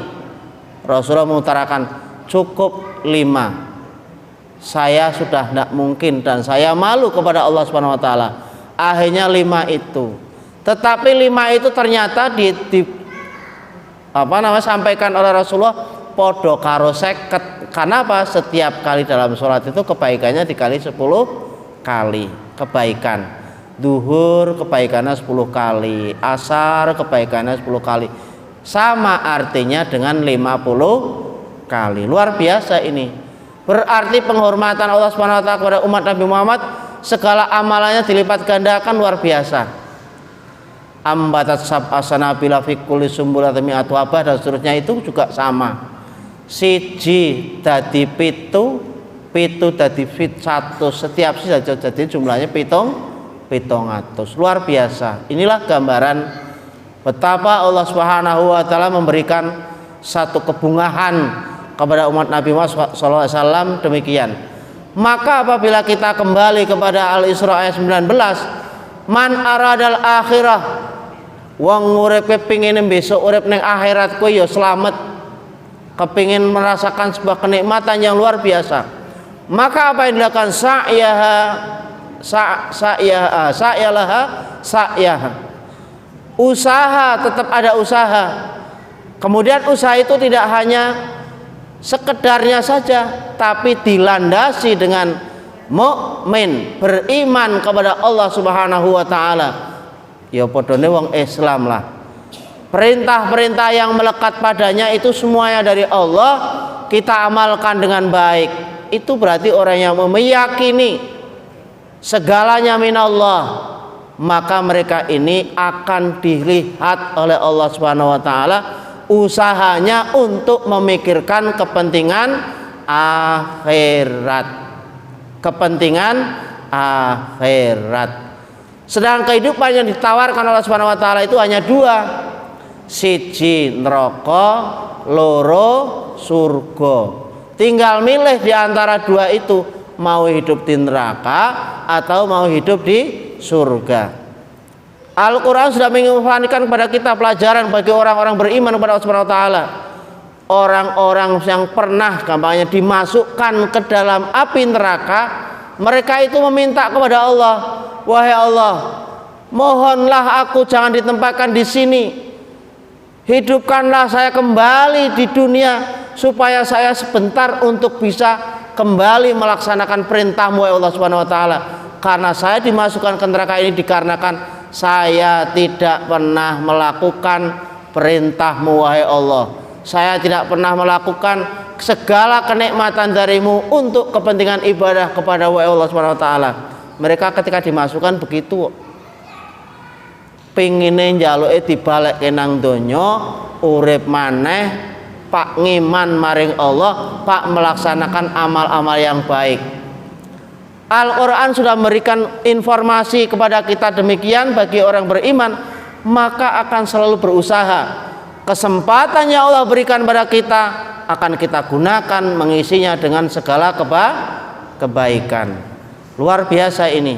Rasulullah mengutarakan cukup 5. Saya sudah tidak mungkin dan saya malu kepada Allah Subhanahu wa taala. Akhirnya 5 itu. Tetapi 5 itu ternyata sampaikan oleh Rasulullah podo karo 50. Karena apa? Setiap kali dalam sholat itu kebaikannya dikali 10 kali kebaikan. Duhur kebaikannya 10 kali, asar kebaikannya 10 kali. Sama artinya dengan 50 kali. Luar biasa ini. Berarti penghormatan Allah Subhanahu wa taala kepada umat Nabi Muhammad, segala amalannya dilipat gandakan, luar biasa. Ambatat sab'a sanabila fi kulli sumbulatin mi'atu habah dan seterusnya, itu juga sama. Siji dadi pitu, pitu dadi fit 100, setiap siji jadi jumlahnya 700. Luar biasa. Inilah gambaran betapa Allah Subhanahu wa taala memberikan satu kebungahan kepada umat Nabi Muhammad SAW demikian. Maka apabila kita kembali kepada Al-Isra ayat 19, man aradal akhirah, wong urip kepingin besok urip ning akhirat kuwi ya selamat, kepingin merasakan sebuah kenikmatan yang luar biasa, maka apa yang dilakukan? Sa'yaha, usaha, tetap ada usaha. Kemudian usaha itu tidak hanya sekedarnya saja, tapi dilandasi dengan mukmin, beriman kepada Allah Subhanahu wa taala. Ya padane wong Islam lah. Perintah-perintah yang melekat padanya itu semuanya dari Allah, kita amalkan dengan baik. Itu berarti orang yang meyakini segalanya minallah, maka mereka ini akan dilihat oleh Allah Subhanahu wa taala usahanya untuk memikirkan kepentingan akhirat. Kepentingan akhirat. Sedangkan kehidupan yang ditawarkan Allah Subhanahu wa taala itu hanya dua. Siji neraka, loro surga. Tinggal milih di antara dua itu, mau hidup di neraka atau mau hidup di surga. Al-Quran sudah menginfokan kepada kita pelajaran bagi orang-orang beriman kepada Allah Subhanahu wa taala. Orang-orang yang pernah gampangnya dimasukkan ke dalam api neraka, mereka itu meminta kepada Allah, wahai Allah, mohonlah aku jangan ditempatkan di sini. Hidupkanlah saya kembali di dunia supaya saya sebentar untuk bisa kembali melaksanakan perintah-Mu ya Allah Subhanahu wa taala. Karena saya dimasukkan ke neraka ini dikarenakan saya tidak pernah melakukan perintah-Mu wahai Allah. Saya tidak pernah melakukan segala kenikmatan dari-Mu untuk kepentingan ibadah kepada wahai Allah Subhanahu wa taala. Mereka ketika dimasukkan begitu, pingine njaluke dibalekke nang donya, urip maneh, pak ngiman maring Allah, pak melaksanakan amal-amal yang baik. Al-Quran sudah memberikan informasi kepada kita demikian. Bagi orang beriman, maka akan selalu berusaha. Kesempatan yang Allah berikan pada kita akan kita gunakan mengisinya dengan segala kebaikan. Luar biasa ini.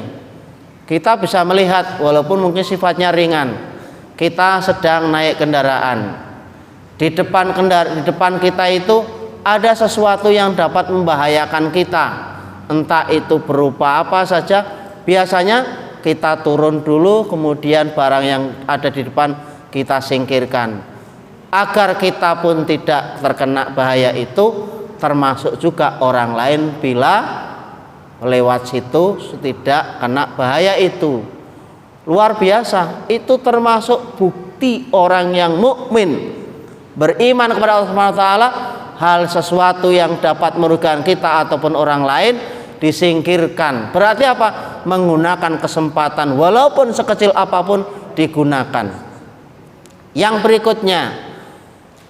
Kita bisa melihat walaupun mungkin sifatnya ringan, kita sedang naik kendaraan. Di depan kita itu ada sesuatu yang dapat membahayakan kita. Entah itu berupa apa saja. Biasanya kita turun dulu, kemudian barang yang ada di depan kita singkirkan, agar kita pun tidak terkena bahaya itu, termasuk juga orang lain bila lewat situ tidak kena bahaya itu. Luar biasa. Itu termasuk bukti orang yang mukmin, beriman kepada Allah Subhanahu wa taala. Hal sesuatu yang dapat merugikan kita ataupun orang lain disingkirkan. Berarti apa? Menggunakan kesempatan walaupun sekecil apapun digunakan. Yang berikutnya,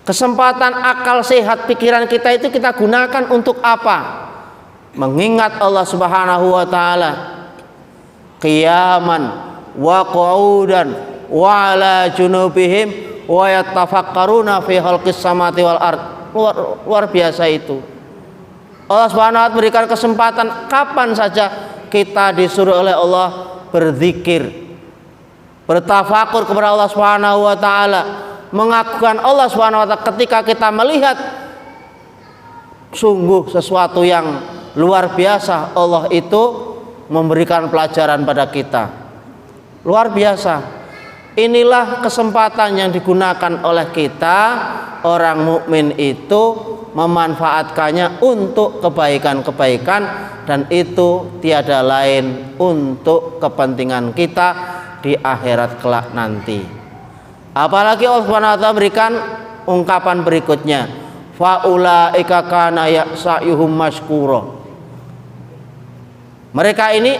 kesempatan akal sehat pikiran kita itu kita gunakan untuk apa? Mengingat Allah Subhanahu wa taala qiyaman wa qu'udan wa ala junubihim wa yatafakkaruna fi khalqis samawati wal ard. Luar biasa itu. Allah Subhanahu wa taala berikan kesempatan kapan saja kita disuruh oleh Allah berzikir, bertafakur kepada Allah Subhanahu wa taala, mengakukan Allah Subhanahu wa taala ketika kita melihat sungguh sesuatu yang luar biasa. Allah itu memberikan pelajaran pada kita. Luar biasa. Inilah kesempatan yang digunakan oleh kita, orang mukmin itu memanfaatkannya untuk kebaikan-kebaikan, dan itu tiada lain untuk kepentingan kita di akhirat kelak nanti. Apalagi Allah Subhanahu wa taala berikan ungkapan berikutnya, faulaika kana ya'sayuhum masykura. Mereka ini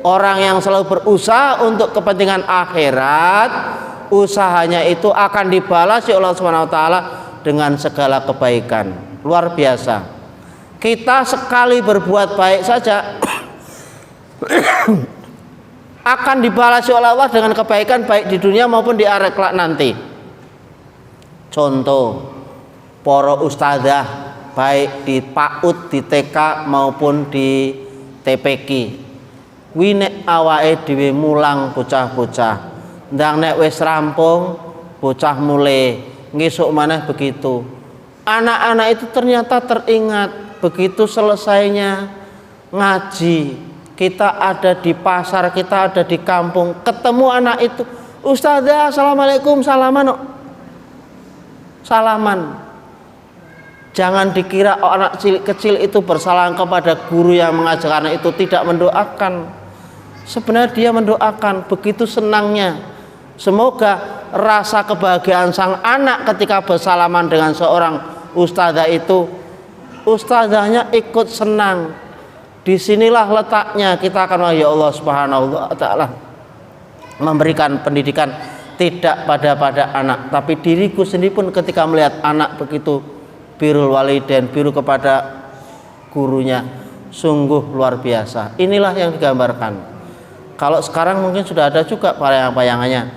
orang yang selalu berusaha untuk kepentingan akhirat, usahanya itu akan dibalas oleh Allah Subhanahu wa taala dengan segala kebaikan. Luar biasa. Kita sekali berbuat baik saja akan dibalas oleh Allah dengan kebaikan baik di dunia maupun di akhirat kelak nanti. Contoh, para ustadzah baik di PAUD, di TK maupun di TPQ. Kuwi nek awake dhewe mulang bocah-bocah, ndang nek wis rampung bocah mulai ngesuk maneh begitu. Anak-anak itu ternyata teringat begitu selesainya ngaji, kita ada di pasar, kita ada di kampung, ketemu anak itu, "Ustazah, assalamualaikum," salaman. Salaman. Jangan dikira anak kecil itu bersalah kepada guru yang mengajar anak itu tidak mendoakan. Sebenarnya dia mendoakan, begitu senangnya. Semoga rasa kebahagiaan sang anak ketika bersalaman dengan seorang ustazah itu, ustazahnya ikut senang. Disinilah letaknya kita akan, ya Allah Subhanahu wa ta'ala, memberikan pendidikan tidak pada anak, tapi diriku sendiri pun ketika melihat anak begitu birrul walidain, biru kepada gurunya, sungguh luar biasa. Inilah yang digambarkan. Kalau sekarang mungkin sudah ada juga bayangannya,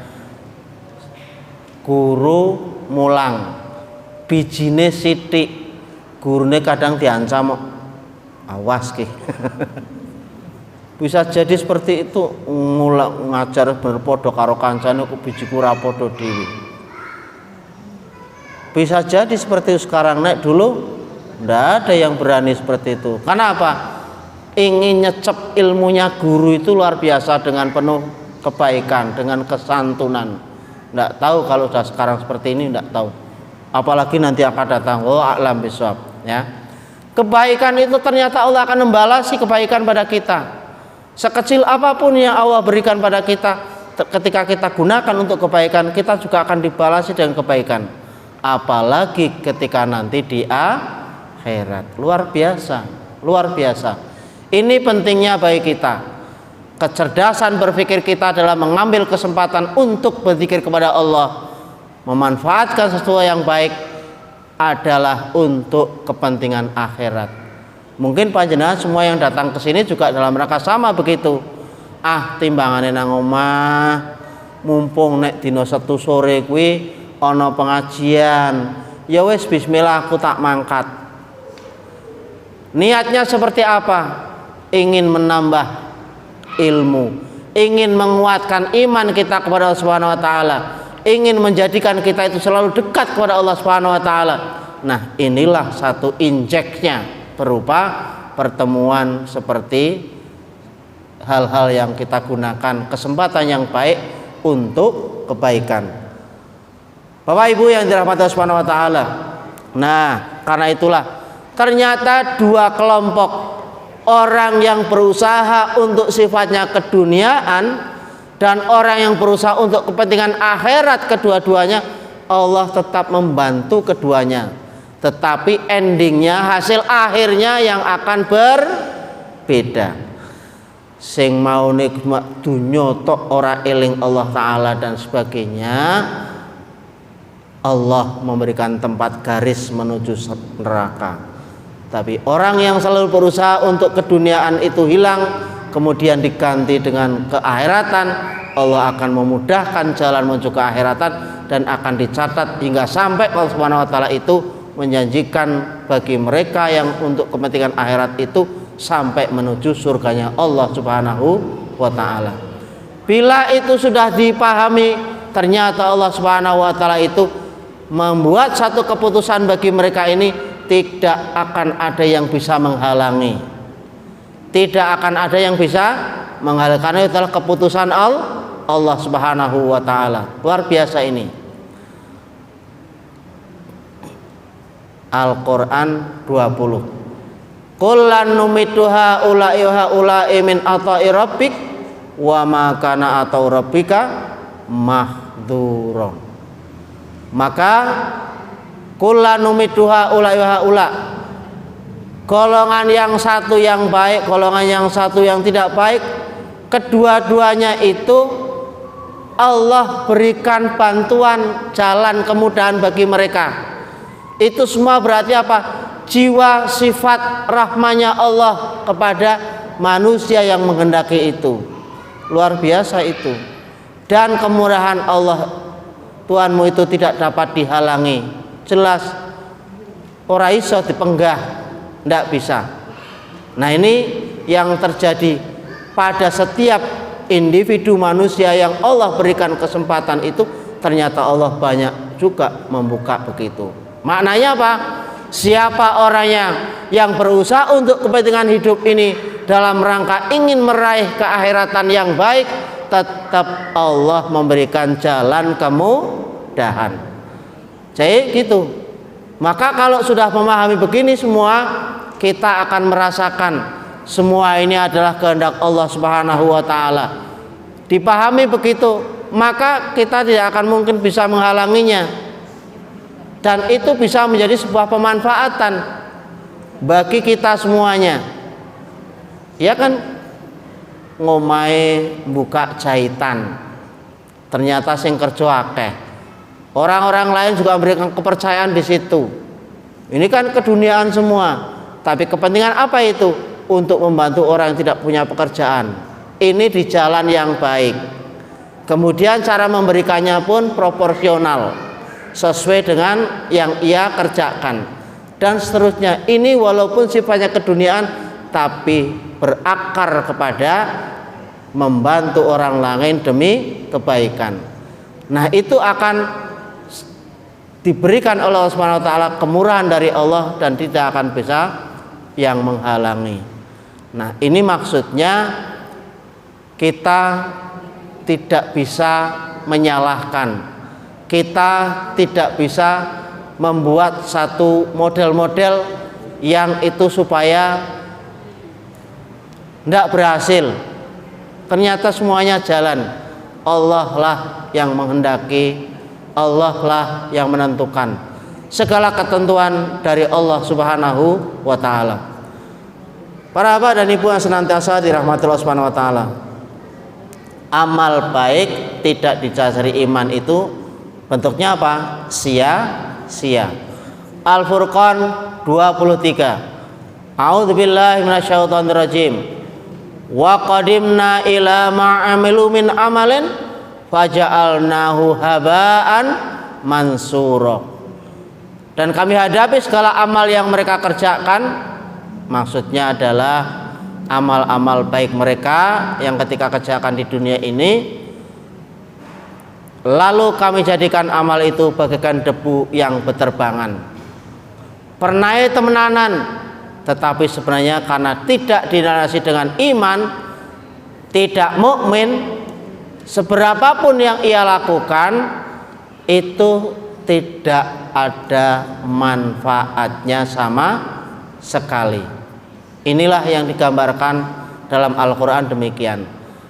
guru mulang bijine sithik, gurune kadang diancam, awas ki. Bisa jadi seperti itu, ngulang ngajar bener padha karo kancane kok bijiku ora padha dhewe. Bisa jadi seperti itu sekarang. Nek dulu ndak ada yang berani seperti itu. Karena apa? Ingin nyecep ilmunya guru itu luar biasa dengan penuh kebaikan, dengan kesantunan. Ndak tahu kalau sudah sekarang seperti ini, ndak tahu. Apalagi nanti akan datang, oh a'lam bishawab, ya. Kebaikan itu ternyata Allah akan membalasi kebaikan pada kita. Sekecil apapun yang Allah berikan pada kita, ketika kita gunakan untuk kebaikan, kita juga akan dibalasi dengan kebaikan. Apalagi ketika nanti di akhirat. Luar biasa, luar biasa. Ini pentingnya bagi kita. Kecerdasan berpikir kita adalah mengambil kesempatan untuk berzikir kepada Allah, memanfaatkan sesuatu yang baik adalah untuk kepentingan akhirat. Mungkin panjenengan semua yang datang ke sini juga dalam rangka sama begitu. Timbangane nang omah, mumpung nek dina Setu sore kuwi ana pengajian, ya wis bismillah aku tak mangkat. Niatnya seperti apa? Ingin menambah ilmu, ingin menguatkan iman kita kepada Allah Subhanahu wa taala, ingin menjadikan kita itu selalu dekat kepada Allah Subhanahu wa taala. Nah, inilah satu injeknya berupa pertemuan seperti hal-hal yang kita gunakan kesempatan yang baik untuk kebaikan. Bapak Ibu yang dirahmati Allah Subhanahu wa taala. Nah, karena itulah ternyata dua kelompok orang yang berusaha untuk sifatnya keduniaan dan orang yang berusaha untuk kepentingan akhirat, kedua-duanya Allah tetap membantu keduanya, tetapi endingnya, hasil akhirnya yang akan berbeda. Sing mau nikmat dunya tok ora eling Allah taala dan sebagainya, Allah memberikan tempat garis menuju neraka. Tapi orang yang selalu berusaha untuk keduniaan itu hilang, kemudian diganti dengan keakhiratan, Allah akan memudahkan jalan menuju keakhiratan dan akan dicatat hingga sampai Allah Subhanahu wa taala itu menjanjikan bagi mereka yang untuk kepentingan akhirat itu sampai menuju surganya Allah Subhanahu wa taala. Bila itu sudah dipahami, ternyata Allah Subhanahu wa taala itu membuat satu keputusan bagi mereka ini, tidak akan ada yang bisa menghalangi. Tidak akan ada yang bisa menghalangi, karena itu adalah keputusan Allah Subhanahu wa taala. Luar biasa ini. Al-Qur'an 20. Qul lan numiddu haula'i min ata'i rabbik wa ma kana atau rabbika mahdhura. Maka Qul lan numiddu haula'i haula, golongan yang satu yang baik, golongan yang satu yang tidak baik, kedua-duanya itu Allah berikan bantuan, jalan kemudahan bagi mereka. Itu semua berarti apa? Jiwa sifat rahmanya Allah kepada manusia yang menghendaki itu. Luar biasa itu. Dan kemurahan Allah Tuhanmu itu tidak dapat dihalangi. Jelas ora iso dipenggah, ndak bisa. Nah, ini yang terjadi pada setiap individu manusia yang Allah berikan kesempatan itu, ternyata Allah banyak juga membuka begitu. Maknanya apa? Siapa orangnya yang berusaha untuk kepentingan hidup ini dalam rangka ingin meraih keakhiratan yang baik, tetap Allah memberikan jalan kemudahan. Jadi gitu. Maka kalau sudah memahami begini semua, kita akan merasakan semua ini adalah kehendak Allah Subhanahu wa taala. Dipahami begitu, maka kita tidak akan mungkin bisa menghalanginya. Dan itu bisa menjadi sebuah pemanfaatan bagi kita semuanya. Ya kan, ngomai buka jahitan, ternyata sing kerja akeh. Orang-orang lain juga memberikan kepercayaan di situ. Ini kan keduniaan semua. Tapi kepentingan apa itu? Untuk membantu orang yang tidak punya pekerjaan. Ini di jalan yang baik. Kemudian cara memberikannya pun proporsional, sesuai dengan yang ia kerjakan, dan seterusnya. Ini walaupun sifatnya keduniaan, tapi berakar kepada membantu orang lain demi kebaikan. Nah, itu akan diberikan oleh Allah Subhanahu wa taala, kemurahan dari Allah, dan tidak akan bisa yang menghalangi. Nah, ini maksudnya kita tidak bisa menyalahkan, kita tidak bisa membuat satu model-model yang itu supaya tidak berhasil. Ternyata semuanya jalan. Allah lah yang menghendaki, Allah lah yang menentukan. Segala ketentuan dari Allah Subhanahu wa taala. Para bapak dan ibu yang senantiasa dirahmati Allah Subhanahu wa taala, amal baik tidak didasari iman itu bentuknya apa? Sia-sia. Al-Furqan 23. A'udzubillahi minasyaitonirrajim. Wa qadimna ila ma'amilu min amalin faja'alnahu haba'an mansura. Dan kami hadapi segala amal yang mereka kerjakan, maksudnya adalah amal-amal baik mereka yang ketika kerjakan di dunia ini, lalu kami jadikan amal itu bagaikan debu yang berterbangan. Pernah temenanan, tetapi sebenarnya karena tidak dilandasi dengan iman, tidak mukmin, seberapapun yang ia lakukan itu tidak ada manfaatnya sama sekali. Inilah yang digambarkan dalam Al-Quran demikian.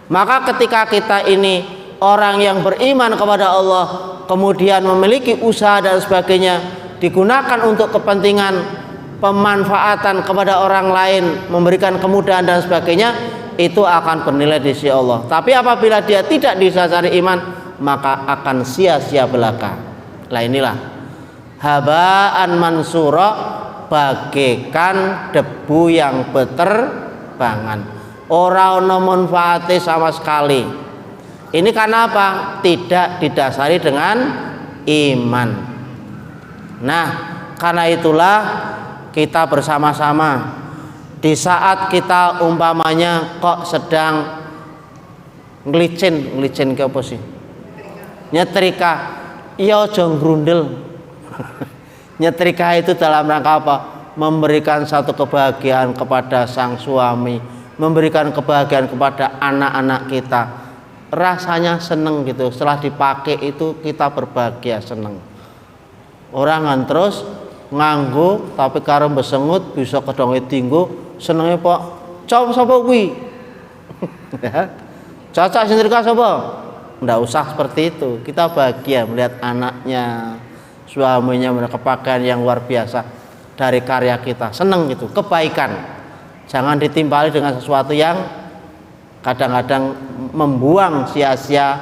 Maka ketika kita ini orang yang beriman kepada Allah, kemudian memiliki usaha dan sebagainya, digunakan untuk kepentingan pemanfaatan kepada orang lain, memberikan kemudahan dan sebagainya, itu akan bernilai di sisi Allah. Tapi apabila dia tidak didasari iman, maka akan sia-sia belaka. Lah inilah habaan mansura, bagaikan debu yang berterbangan, ora ono manfaate sama sekali. Ini karena apa? Tidak didasari dengan iman. Nah, karena itulah kita bersama-sama di saat kita umpamanya kok sedang ngelicin ke apa sih? Nyetrika, iya aja ngrundel. Nyetrika itu dalam rangka apa? Memberikan satu kebahagiaan kepada sang suami, memberikan kebahagiaan kepada anak-anak kita. Rasanya seneng gitu, setelah dipakai itu kita berbahagia, seneng. Orang kan terus nganggo tapi karo besengut bisa kedonge tinggo, senenge Pak. Cowok sapa kuwi? Cocok sentrika sapa? Nggak usah seperti itu. Kita bahagia melihat anaknya, suaminya mereka pakaian yang luar biasa dari karya kita, seneng gitu, kebaikan. Jangan ditimpali dengan sesuatu yang kadang-kadang membuang sia-sia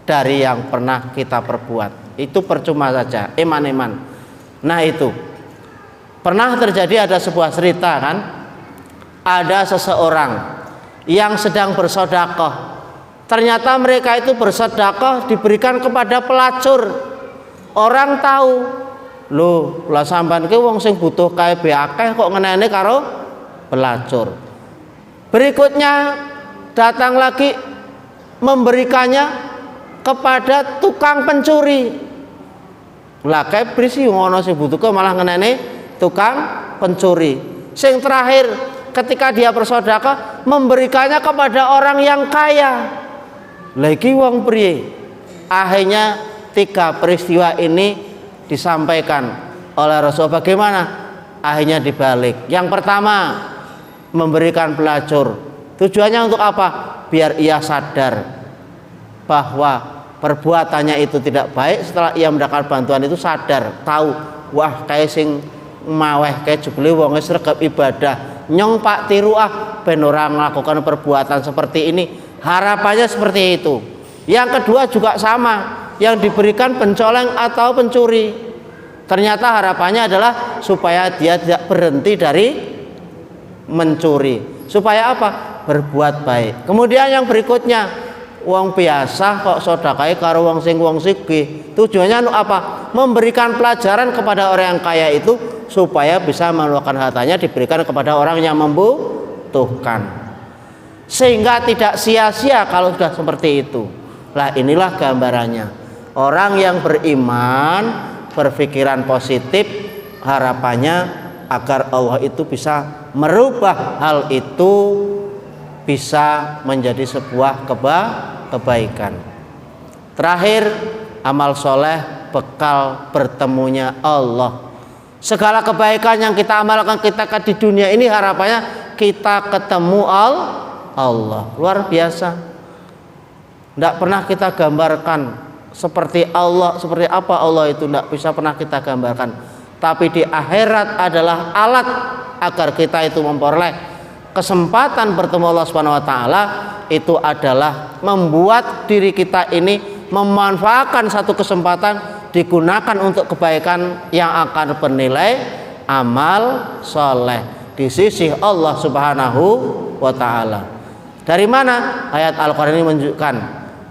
dari yang pernah kita perbuat. Itu percuma saja, eman-eman. Nah, itu pernah terjadi, ada sebuah cerita kan, ada seseorang yang sedang bersedekah. Ternyata mereka itu bersedekah diberikan kepada pelacur. Orang tahu, Lho, lah sampean ki wong sing butuh KB akeh kok ngeneni karo pelacur. Berikutnya datang lagi memberikannya kepada tukang pencuri. Lah kae prisi ngono sing butuh kok malah ngeneni tukang pencuri. Sing terakhir ketika dia bersedekah memberikannya kepada orang yang kaya. Lagi wong priye? Akhirnya 3 peristiwa ini disampaikan oleh Rasul. Bagaimana? Akhirnya dibalik. Yang pertama, memberikan pelacur. Tujuannya untuk apa? Biar ia sadar bahwa perbuatannya itu tidak baik. Setelah ia mendapat bantuan itu sadar, tahu, wah kayak sing maweh kayak jebule wong wis sregep ibadah. Nyong Pak tiru ben ora melakukan perbuatan seperti ini. Harapannya seperti itu. Yang kedua juga sama, yang diberikan pencoleng atau pencuri. Ternyata harapannya adalah supaya dia tidak berhenti dari mencuri. Supaya apa? Berbuat baik. Kemudian yang berikutnya, wong biasa kok sedekahe karo wong sugih. Tujuannya untuk apa? Memberikan pelajaran kepada orang yang kaya itu supaya bisa mengeluarkan hartanya diberikan kepada orang yang membutuhkan. Sehingga tidak sia-sia kalau sudah seperti itu. Lah inilah gambarannya. Orang yang beriman, berpikiran positif, harapannya agar Allah itu bisa merubah hal itu, bisa menjadi sebuah kebaikan. Terakhir, amal soleh bekal bertemunya Allah. Segala kebaikan yang kita amalkan kita di dunia ini harapannya kita ketemu Allah. Luar biasa. Tidak pernah kita gambarkan seperti Allah, seperti apa Allah itu tidak bisa pernah kita gambarkan. Tapi di akhirat adalah alat agar kita itu memperoleh kesempatan bertemu Allah Subhanahu wa taala. Itu adalah membuat diri kita ini memanfaatkan satu kesempatan digunakan untuk kebaikan yang akan bernilai amal soleh di sisi Allah Subhanahu wa taala. Dari mana ayat Al-Qur'an ini menunjukkan?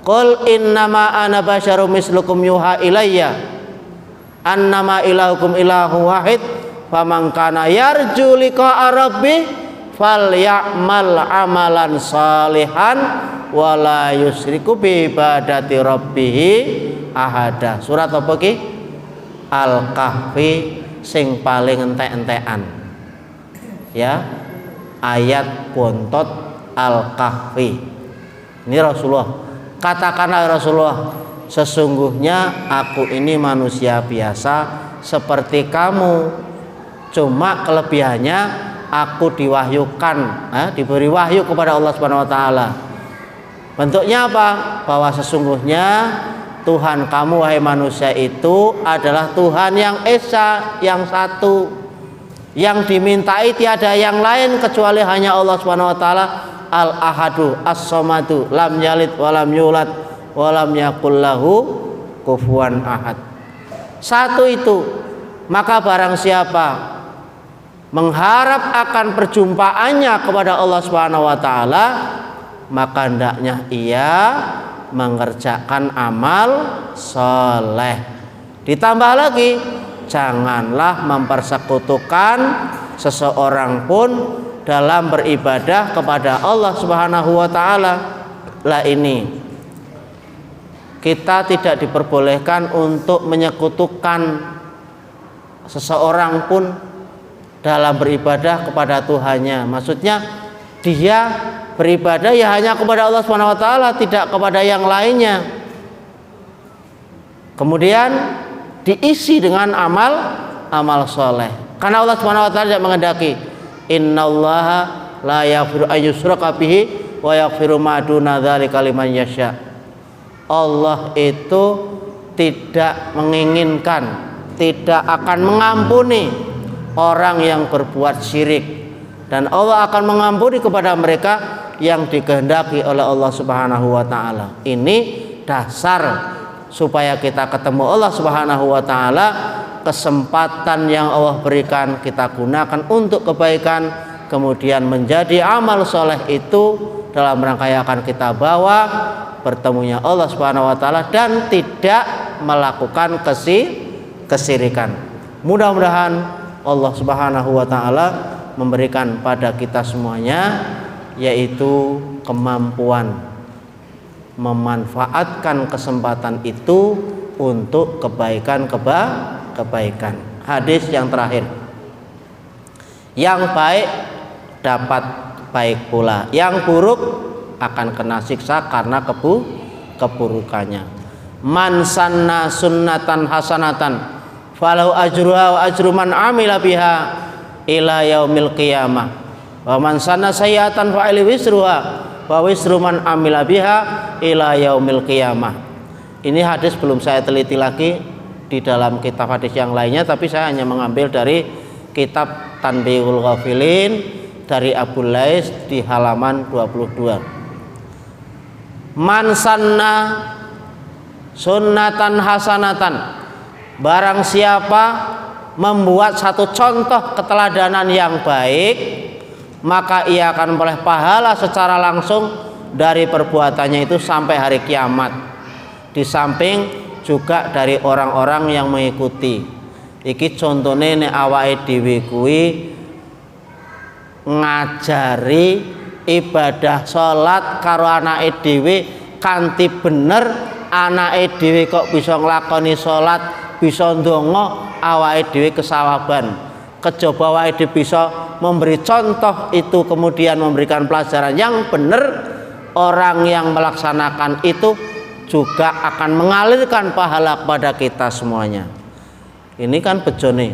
Qul innama ana basyarum mislukum yuha ilayya annama ilahukum ilahu wahid faman kana yarju liqa'a rabbih falyamal amalan salihan wala yusriku bi ibadati rabbih ahada. Surat apa ki? Al-Kahfi sing paling entek-entekan. Ya. Ayat bontot Al-Kahfi. Ini Rasulullah. Katakanlah Rasulullah, sesungguhnya aku ini manusia biasa seperti kamu. Cuma kelebihannya aku diwahyukan, diberi wahyu kepada Allah Subhanahu wa taala. Bentuknya apa? Bahwa sesungguhnya Tuhan kamu wahai manusia itu adalah Tuhan yang esa, yang satu, yang dimintai tiada yang lain kecuali hanya Allah Subhanahu wa taala. Al-ahadu as-somadu lam yalid walam yulad walam yakul lahu kufuwan ahad. Satu itu. Maka barang siapa mengharap akan perjumpaannya kepada Allah Subhanahu wa taala, maka hendaknya ia mengerjakan amal soleh. Ditambah lagi, janganlah mempersekutukan seseorang pun dalam beribadah kepada Allah Subhanahu wa taala. Lah ini kita tidak diperbolehkan untuk menyekutukan seseorang pun dalam beribadah kepada Tuhannya. Maksudnya dia beribadah ya hanya kepada Allah Subhanahu wa taala, tidak kepada yang lainnya. Kemudian diisi dengan amal soleh. Karena Allah Subhanahu wa taala tidak mengendaki innallaha la yaghfiru an yushraka bihi wa yaghfiru ma duna dzalika liman yasha. Allah itu tidak menginginkan, tidak akan mengampuni orang yang berbuat syirik, dan Allah akan mengampuni kepada mereka yang dikehendaki oleh Allah Subhanahu wa taala. Ini dasar supaya kita ketemu Allah Subhanahu wa taala. Kesempatan yang Allah berikan kita gunakan untuk kebaikan, kemudian menjadi amal soleh itu dalam rangka yang akan kita bawa bertemunya Allah Subhanahu wa taala dan tidak melakukan kesirikan. Mudah-mudahan Allah Subhanahu wa taala memberikan pada kita semuanya yaitu kemampuan memanfaatkan kesempatan itu untuk kebaikan. Hadis yang terakhir. Yang baik dapat baik pula, yang buruk akan kena siksa karena keburukannya. Man sanna sunnatan hasanatan falau ajruha wa ajru man amila biha ila yaumil qiyamah. Wa man sanna sayiatan fa ali wisruha wa wisru man amila biha ila yaumil qiyamah. Ini hadis belum saya teliti lagi di dalam kitab hadis yang lainnya, tapi saya hanya mengambil dari kitab Tanbihul Ghafilin dari Abu Lais di halaman 22. Man sanna sunnatan hasanatan, barang siapa membuat satu contoh keteladanan yang baik, maka ia akan memperoleh pahala secara langsung dari perbuatannya itu sampai hari kiamat. Di samping juga dari orang-orang yang mengikuti. Iki contohnya nek awake dhewe kuwi ngajari ibadah salat karo anake dhewe kanthi bener, anake dhewe kok bisa nglakoni salat, bisa ndonga, awake dhewe kesawaban. Kejaba awake dhewe bisa memberi contoh itu, kemudian memberikan pelajaran yang benar, orang yang melaksanakan itu juga akan mengalirkan pahala kepada kita semuanya. Ini kan bejone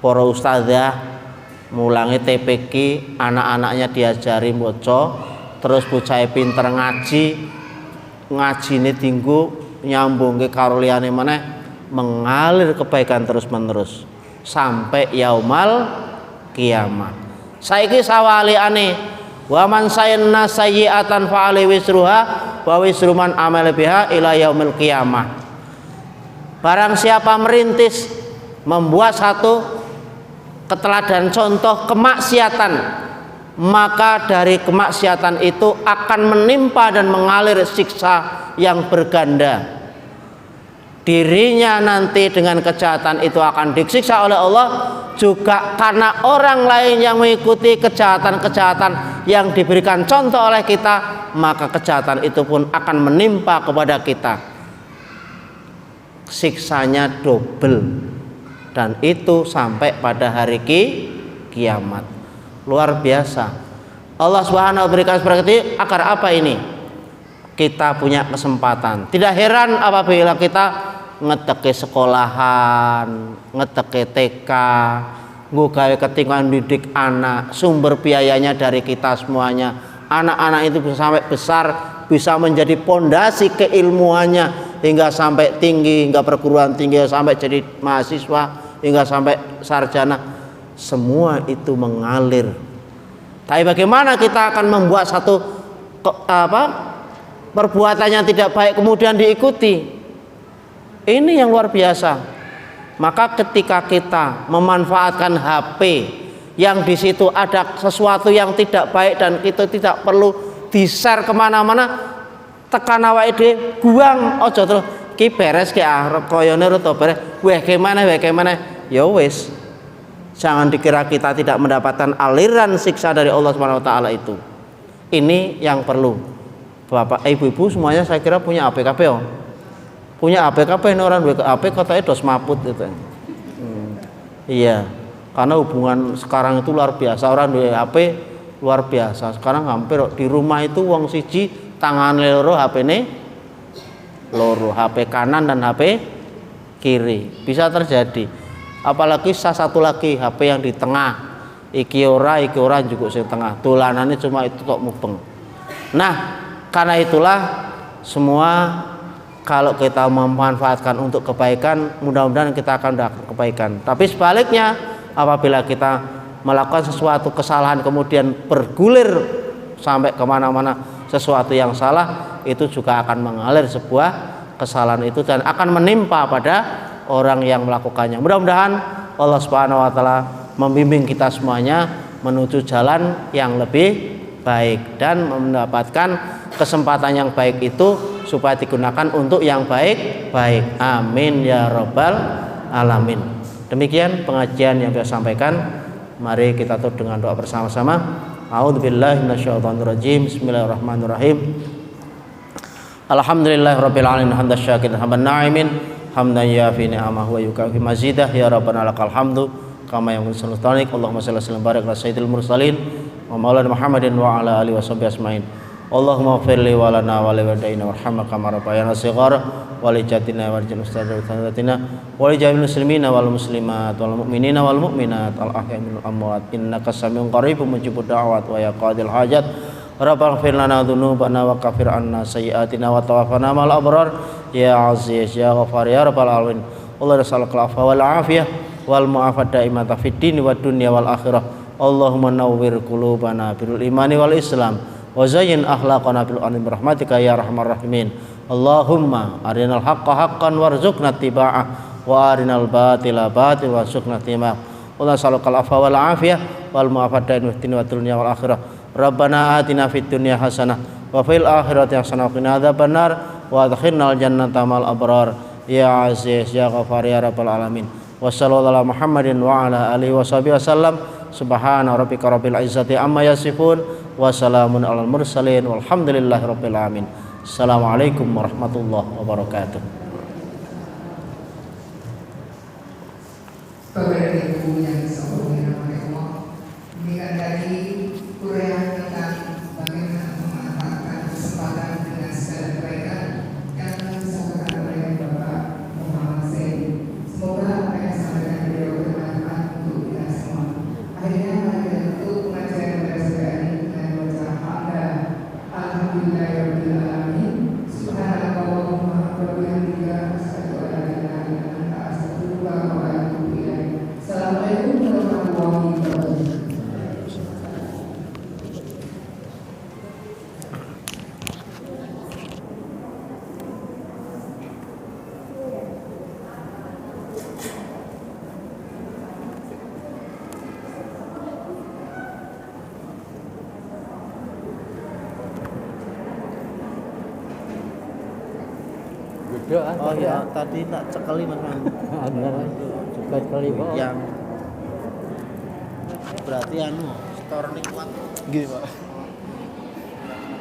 para ustadzah mulangi TPQ, anak-anaknya diajari maca, terus bocah pinter ngajine dinggo nyambungke karo liyane maneh, mengalir kebaikan terus-menerus sampai yaumal kiamat. Saiki sawaliane wa man sayna sayyi'atan fa ali wisruha wa wisru man amala biha ila yaumil qiyamah. Barang siapa merintis membuat satu keteladanan contoh kemaksiatan, maka dari kemaksiatan itu akan menimpa dan mengalir siksa yang berganda. Dirinya nanti dengan kejahatan itu akan disiksa oleh Allah, juga karena orang lain yang mengikuti kejahatan-kejahatan yang diberikan contoh oleh kita, maka kejahatan itu pun akan menimpa kepada kita. Siksanya double, dan itu sampai pada hari kiamat. Luar biasa. Allah Subhanahu wa berikan seperti itu agar apa ini? Kita punya kesempatan. Tidak heran apabila kita ngeteke sekolahan, ngeteke TK, nggawe ketinggalan didik anak, sumber biayanya dari kita semuanya. Anak-anak itu bisa sampai besar, bisa menjadi pondasi keilmuannya hingga sampai tinggi, hingga perguruan tinggi, sampai jadi mahasiswa, hingga sampai sarjana. Semua itu mengalir. Tapi bagaimana kita akan membuat satu perbuatan yang tidak baik kemudian diikuti? Ini yang luar biasa. Maka ketika kita memanfaatkan HP yang di situ ada sesuatu yang tidak baik dan kita tidak perlu di-share kemana-mana, tekan awake dhewe, buang aja terus ki beres ki arep koyone rada beres. Weh kemana. Ya wis. Jangan dikira kita tidak mendapatkan aliran siksa dari Allah Subhanahu wa taala itu. Ini yang perlu. Bapak ibu-ibu semuanya saya kira punya HP kabeh ya. Punya HP kabeh orang duwe HP katanya dos maput gitu. Iya. Karena hubungan sekarang itu luar biasa, orang duwe HP luar biasa. Sekarang hampir di rumah itu wong siji tangan loro HP-ne loro, HP kanan dan HP kiri. Bisa terjadi. Apalagi satu lagi HP yang di tengah. Iki ora juga sing tengah. Dolanane cuma itu kok mubeng. Nah, karena itulah semua kalau kita memanfaatkan untuk kebaikan, mudah-mudahan kita akan mendapatkan kebaikan. Tapi sebaliknya, apabila kita melakukan sesuatu kesalahan kemudian bergulir sampai kemana-mana sesuatu yang salah, itu juga akan mengalir sebuah kesalahan itu dan akan menimpa pada orang yang melakukannya. Mudah-mudahan Allah Subhanahu wa taala membimbing kita semuanya menuju jalan yang lebih baik dan mendapatkan kesempatan yang baik itu supaya digunakan untuk yang baik-baik. Amin ya rabbal alamin. Demikian pengajian yang saya sampaikan. Mari kita tutup dengan doa bersama-sama. A'udzubillahi minasyaitonirrajim. Bismillahirrahmanirrahim. Alhamdulillahirabbil alamin hamdan syakirin hamdan na'imin hamdan yafi ni'amahu wa yukafi mazidah ya rabbana lakal hamdu kama yang sultanik. Allahumma shalli wa sallim barik ala sayyidil mursalin wa maulana Muhammadin wa ala alihi washabihi asmain. Allahumma ighfir li wa lana wa li walidayna warhamna kama rabbayana shighara wa li jadina wa li ustadzatina wa li jami'il muslimina wal muslimat wal mu'minina wal mu'minat al ahya'i minal amwat innaka samiun qaribun mujibud da'wat wa ya qadil hajat. Rabbana ighfir lana dzunubana wa kaffir 'anna sayyi'atina wa tawaffana ma'al abrar ya aziz ya ghafar ya rabbal alamin. Allah nas'aluka al-'afwa wal 'afiyah wal mu'afat daimata fid din wad dunya wal akhirah. Allahumma nawwir qulubana bil imani wal islam wa zayyin akhlaqana bil anbi rahmatika ya arhamar rahimin. Allahumma arinal haqqa haqqan warzuqna ittiba'ah wa arinal batila batil warzuqna ittiba'. Wa nas'alukal afwa wal afiyah wal mu'afat daimata wad dunya wal akhirah. Rabbana atina fid dunya hasanah wa fil akhirati hasanah wa qina adzabannar wa adkhilnal jannata mal abrar ya aziz ya ghafar ya rabbal alamin. Wa sallallahu ala Muhammadin wa ala alihi washabihi wasallam. Subhana rabbika rabbil izzati amma yasifun wa salamun alal mursalin walhamdulillahi rabbil alamin. Assalamualaikum warahmatullahi wabarakatuh. Bapak Ibu yang disampaikan oleh Allah, demikian tadi uraian tentang bagaimana memanfaatkan kesempatan dengan segala kebaikan yang disampaikan oleh Bapak Muhammad Zain. Semoga apa yang disampaikan beliau bermanfaat untuk kita semua. Akhirnya mari kita tutup pengajian pada sore hari ini dengan baca hamdah alhamdulillahirabbil alamin. Subhanallahumma wa bihamdika asyhadu an la ilaha illa anta astaghfiruka wa atubu ilaik. Assalamualaikum warahmatullahi wabarakatuh. Oh ya, tadi tak cekali Mas Man. Cekat kali yang berarti anu store nikmat. Gini, Pak.